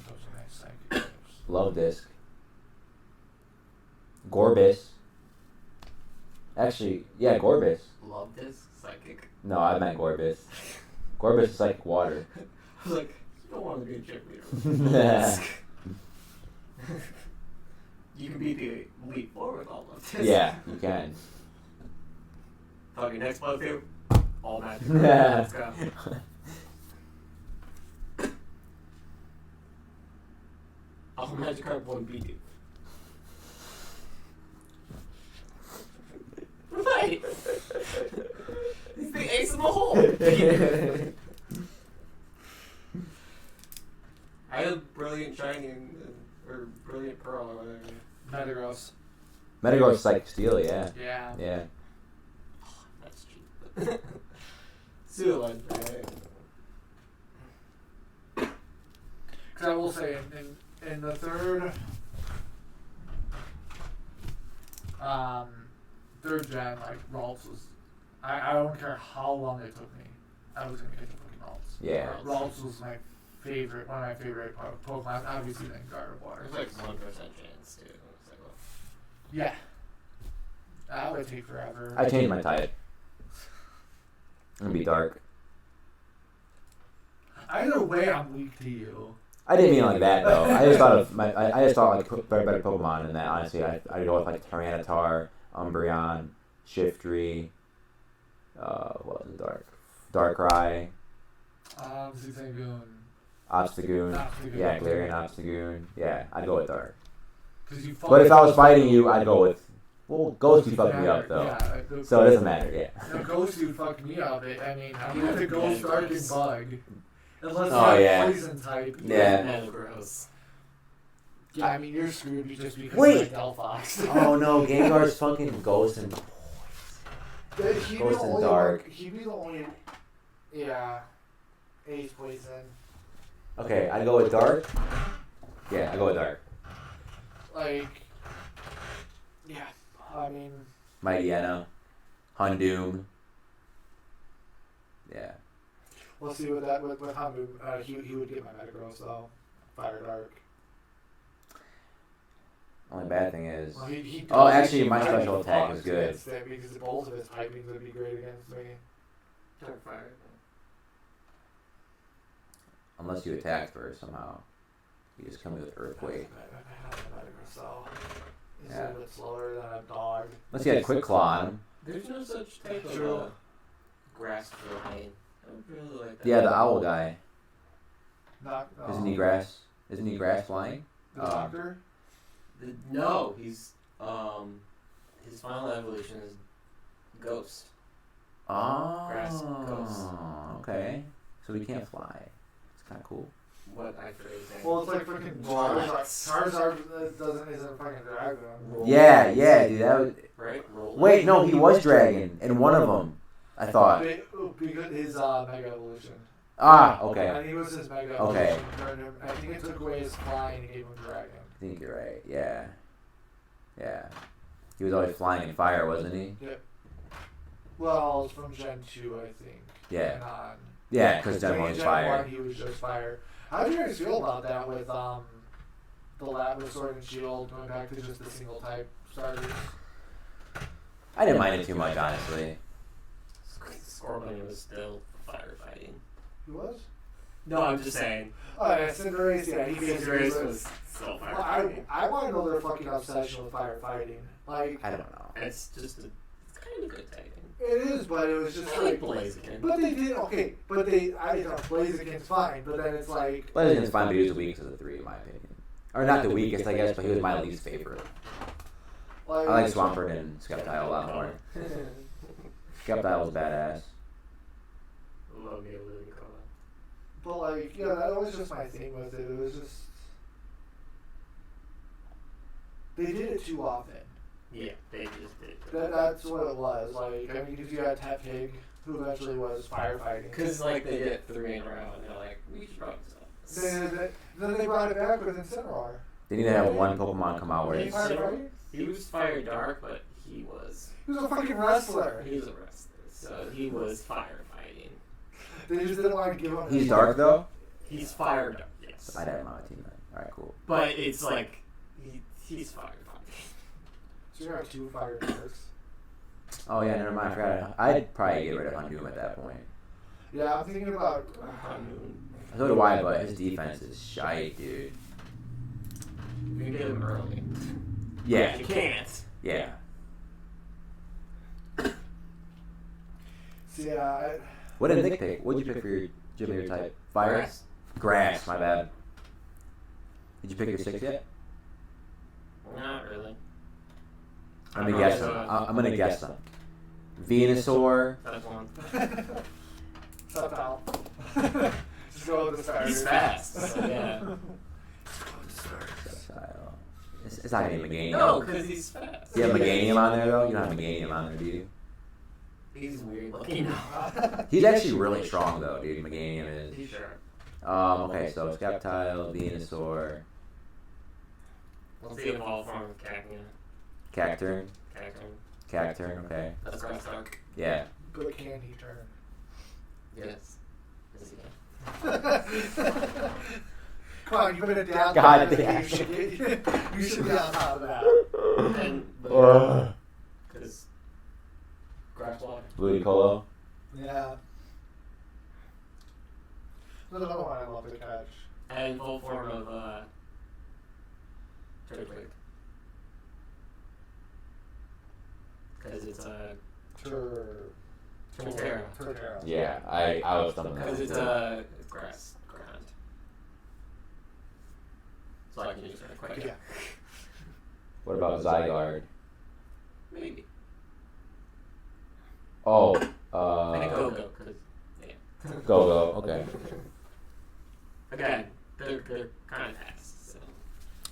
those are nice Psychic. Love Disc. Gorbis. Actually, yeah, Gorbis. Love this psychic. No, I meant Gorbis. Gorbis is like water. I was like, you don't want to be a gym leader. You can be the elite four with all of this. Yeah, you can. Fucking next playthrough, all magic. Yeah. Let's go. All magic card one beat. Right. He's the ace in the hole. I had brilliant shining or brilliant pearl or whatever. Metagross. Metagross Psychic Steel, yeah. Yeah. Yeah. That's cheap. Suicide, right? Because I will say, in the third gen, like, Ralts was... I don't care how long it took me. I was going to get the fucking Ralts. Yeah. Ralts was my favorite, one of my favorite Pokemon, obviously then Gardevoir. There's like 1% chance too. It's like, well, Yeah. That would take forever. I changed my type. I'm gonna be dark. Either way, I'm weak to you. I didn't mean like that though. I just thought of I just thought like better Pokemon than that. Honestly, I'd go with like Tyranitar, Umbreon, Shiftry. What was it? Darkrai, Zigzagoon. Obstagoon. Obstagoon. Yeah, Galarian Obstagoon. Yeah, I'd go with dark. But But if I was fighting you, I'd go with. Well, Ghost you fucked me up though, Yeah, so it doesn't matter. Yeah. The Ghost you fucked me up. I mean, I'm gonna have to Ghost Dark and Bug. Unless Oh, you're yeah. Poison type. Yeah. Metagross. Yeah, I mean, you're screwed just because Wait. of Delphox. Oh no, Gengar's fucking Ghost and He'd be Ghost the and only dark. one. He'd be the only. Yeah. Ace poison. Okay, I'd go with dark. Yeah, I'd go with dark. Like. Yeah. I mean. Mightyena. Houndoom. Yeah. We'll see with that with Houndoom. He would get my Metagross though. Fire Dark. Only bad thing is. Well, he Oh, does- actually, he my typing special attack fucks is good. against it because both of his typings would be great against me. Dark fire. Unless you attack first somehow. You just come with Earthquake. I have a Metagross though. He's Yeah. a little bit slower than a dog. Unless you had Quick Claw on him. There's no such type of True. grass terrain. I would really like that. Yeah, the owl guy. Not. Isn't he grass? Isn't he grass flying? The doctor. No, he's his final evolution is ghost. Oh. Grass ghost. Okay. So he can't fly. It's kind of cool. What I phrased. Well, it's like freaking Charizard isn't fucking dragon. Yeah, dude. That was. Right? Roll. Wait, no, he was dragon in one of them. I thought. Because his Mega Evolution. Ah, I okay. think it was his Mega Okay. Evolution. I think it took away his flying and gave him dragon. I think you're right. Yeah. He was always flying in fire, wasn't he? Well, it's from Gen 2, I think. Yeah. And on. Yeah, because Gen 1 was Gen fire. 1, he was just fire. How do you guys feel about that with the lab with Sword and Shield going back to just the single type starters? I didn't mind it too much, honestly. Scorpion was still firefighting. He was? No, I'm just saying. Oh, yeah, Cinderace, yeah, he Cinderace was still Well, firefighting. I want to know their fucking obsession with firefighting. Like, I don't know. It's just it's kind of good typing. it is, but it was just I like like. Blaziken. But they did, okay, but I know, Blaziken's fine, but then it's like. Blaziken's fine, but he was the weakest of the three, in my opinion. Or not the weakest, I guess, but he was my least favorite. I like Swampert and Sceptile a lot more. Sceptile was badass. Love me a little bit. But like, yeah, that was just my thing with it. It was just. They did it too often. Yeah, they just did. That's what it was. Like, I mean, because you had Tap Pig, who eventually was firefighting. Because like they get 3 in a row and they're like, we should probably stop this. Then they brought it back with Incineroar. They need to have one Pokemon come out where He it's. firefighting? He was fire dark, but he was He was a fucking wrestler. a wrestler, so he was firefighting. They just didn't want to give him. He's dark, though? He's fire dark, yes. I'd have him on my team then. Alright, cool. But it's like he's firefighting. So you have 2 fire darks. Oh, yeah, never mind. I forgot. I'd probably get rid of Houndoom at that point. Yeah, I'm thinking about. So do I, but his defense is shite, dude. You can get him early. Yeah. You can't. Yeah. So yeah, What did Nick pick? What'd you pick for your gym leader type? Fire? Grass. Grass, my bad. Did you pick your 6 yet? Not really. I'm gonna guess them. I'm gonna guess them. Venusaur. That's one. Subtile. Just go with the starters. He's fast. So yeah. Sceptile. It's not gonna be Meganium. No, because he's fast. Do you have Meganium on there though? You don't have Meganium on there, do you? He's weird looking now. He's actually really strong though, dude. Meganium is. He's sure. Okay, so Sceptile, Venusaur, What's the evolved form of Cacnea? Cacturn. Cacturn. Okay. That's grass dark. Yeah. But can he turn? Yes. Yes, he can. Come on, you've been a down. God player. damn. You should be on top of that. And because grass water. Ludicolo. Yeah. There's another one I love to catch. And full form of Turtwig. Because it's a Torterra. Torterra. Yeah, I was thinking Because that. it's a grass ground. So I can use it quick. Yeah. What about Zygarde? Maybe. Oh, And a Go-Go. Cause, yeah. Go-Go, okay. Again, they're kind of fast. So.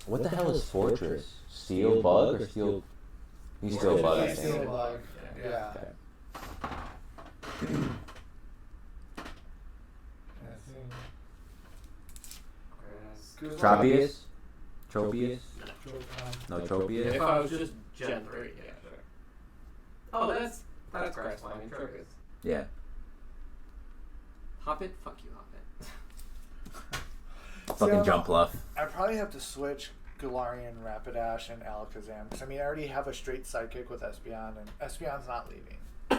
What the hell is Fortress? Steel Bug or Steel? He's Steel Bug, I He's Steel think. Bug. Yeah. Okay. Tropius? Tropius? No, If Tropius? I was just Gen 3, yeah, sure. Oh, that's grass climbing. Tropius. Yeah. Hoppit? Fuck you, Hoppit. Fucking jump bluff. I probably have to switch Galarian, Rapidash, and Alakazam. Because, I mean, I already have a straight Psychic with Espeon, and Espeon's not leaving.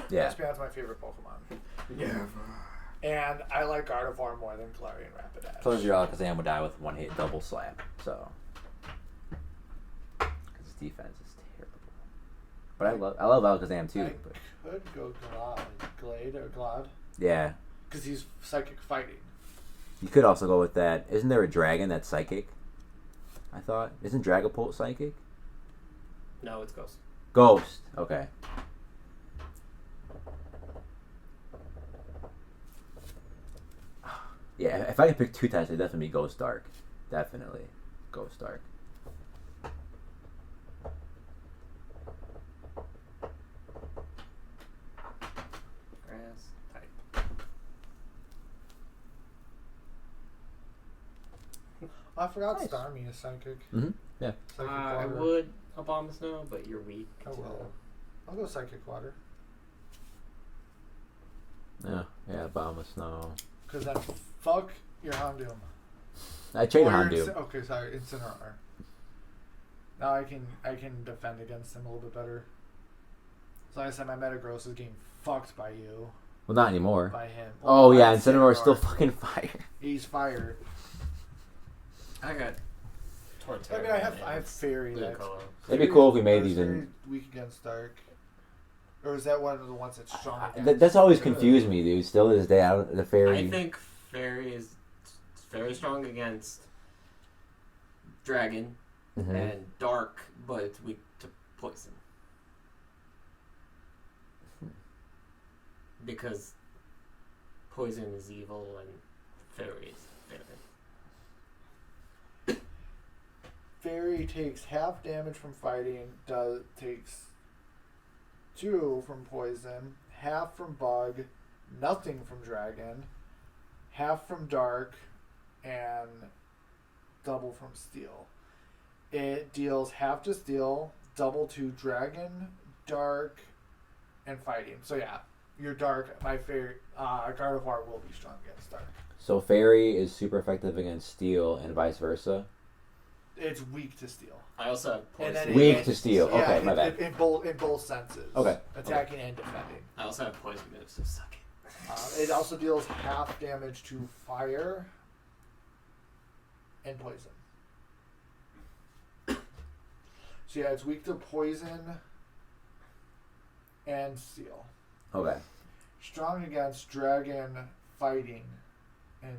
Yeah. Espeon's my favorite Pokemon. Yeah. And I like Gardevoir more than Galarian Rapidash. Told you Alakazam would die with one hit double slap, so. Because his defense is terrible. But I love Alakazam too. I But could go Glade or Glad. yeah. Because he's Psychic fighting. You could also go with that. Isn't there a dragon that's psychic? I thought. Isn't Dragapult psychic? No, it's Ghost. Ghost. Okay. Yeah, if I could pick two types, it'd definitely be Ghost Dark. Definitely. Ghost Dark. Grass type. I forgot Nice. Starmie is Psychic. Mm-hmm. Yeah. Psychic I Water. would Abomasnow, but you're weak. I will. I'll go Psychic Water. Yeah. Yeah, Abomasnow. Because then fuck your Houndoom. I trade Or your Houndoom. okay, sorry, Incineroar. Now I can defend against him a little bit better. So like I said, my Metagross is getting fucked by you. Well, not anymore. By him. Oh, by yeah, Incineroar is still fucking fire. He's fire. I got Torterra. I mean, I have Fairy. Blue That color. It'd be cool if we made is these Fairy in. weak against Dark. Or is that one of the ones that's strong against? That's always confused me, dude. Still to this day, the fairy. I think Fairy is very strong against Dragon Mhm. and Dark, but it's weak to Poison. Because Poison is evil and Fairy is fairy. Fairy takes half damage from fighting, takes 2 from poison, half from bug, nothing from dragon, half from dark, and double from steel. It deals half to steel, double to dragon, dark, and fighting. So yeah, your dark, my favorite, Gardevoir will be strong against dark. So fairy is super effective against steel and vice versa. It's weak to steel. I also have And Poison. then Weak to steel. Okay, my bad. In both senses. Okay. Attacking and defending. I also have Poison moves, so suck it. It also deals half damage to fire and poison. So yeah, it's weak to poison and steel. Okay. Strong against dragon, fighting, and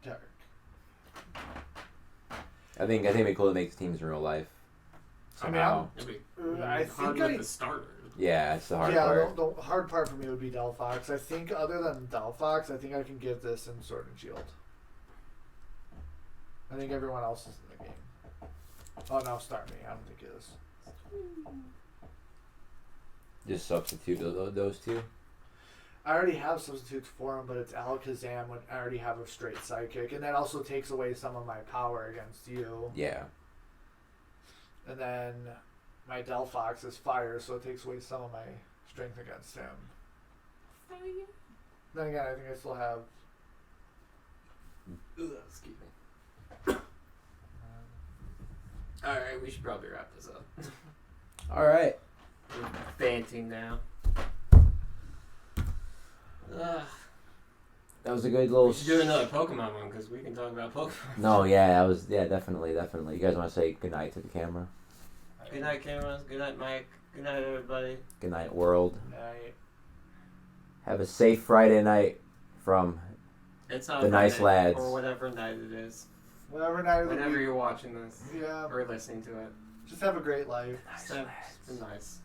dark. I think it'd be cool to make teams in real life. I mean, Somehow. It'd be I hard think with the starter. Yeah, it's the hard yeah, part. the hard part for me would be Delphox. I think other than Delphox, I think I can give this in Sword and Shield. I think everyone else is in the game. Oh no, Start Me. I don't think it is. Just substitute those two. I already have substitutes for him, but it's Alakazam when I already have a straight Psychic, and that also takes away some of my power against you. Yeah. And then my Delphox is fire, so it takes away some of my strength against him. Then again, I think I still have. Excuse me. Alright, we should probably wrap this up. All right. We're banting now. That was a good little. We should do another Pokemon one because we can talk about Pokemon. No, yeah, that was definitely. You guys want to say goodnight to the camera? Good night, cameras. Good night, Mike. Good night, everybody. Good night, world. Night. Have a safe Friday night from It's not The nice Friday, lads. or whatever night it is. Whatever night of the Whenever week. you're watching this Yeah. or listening to it. Just have a great life. It's been nice.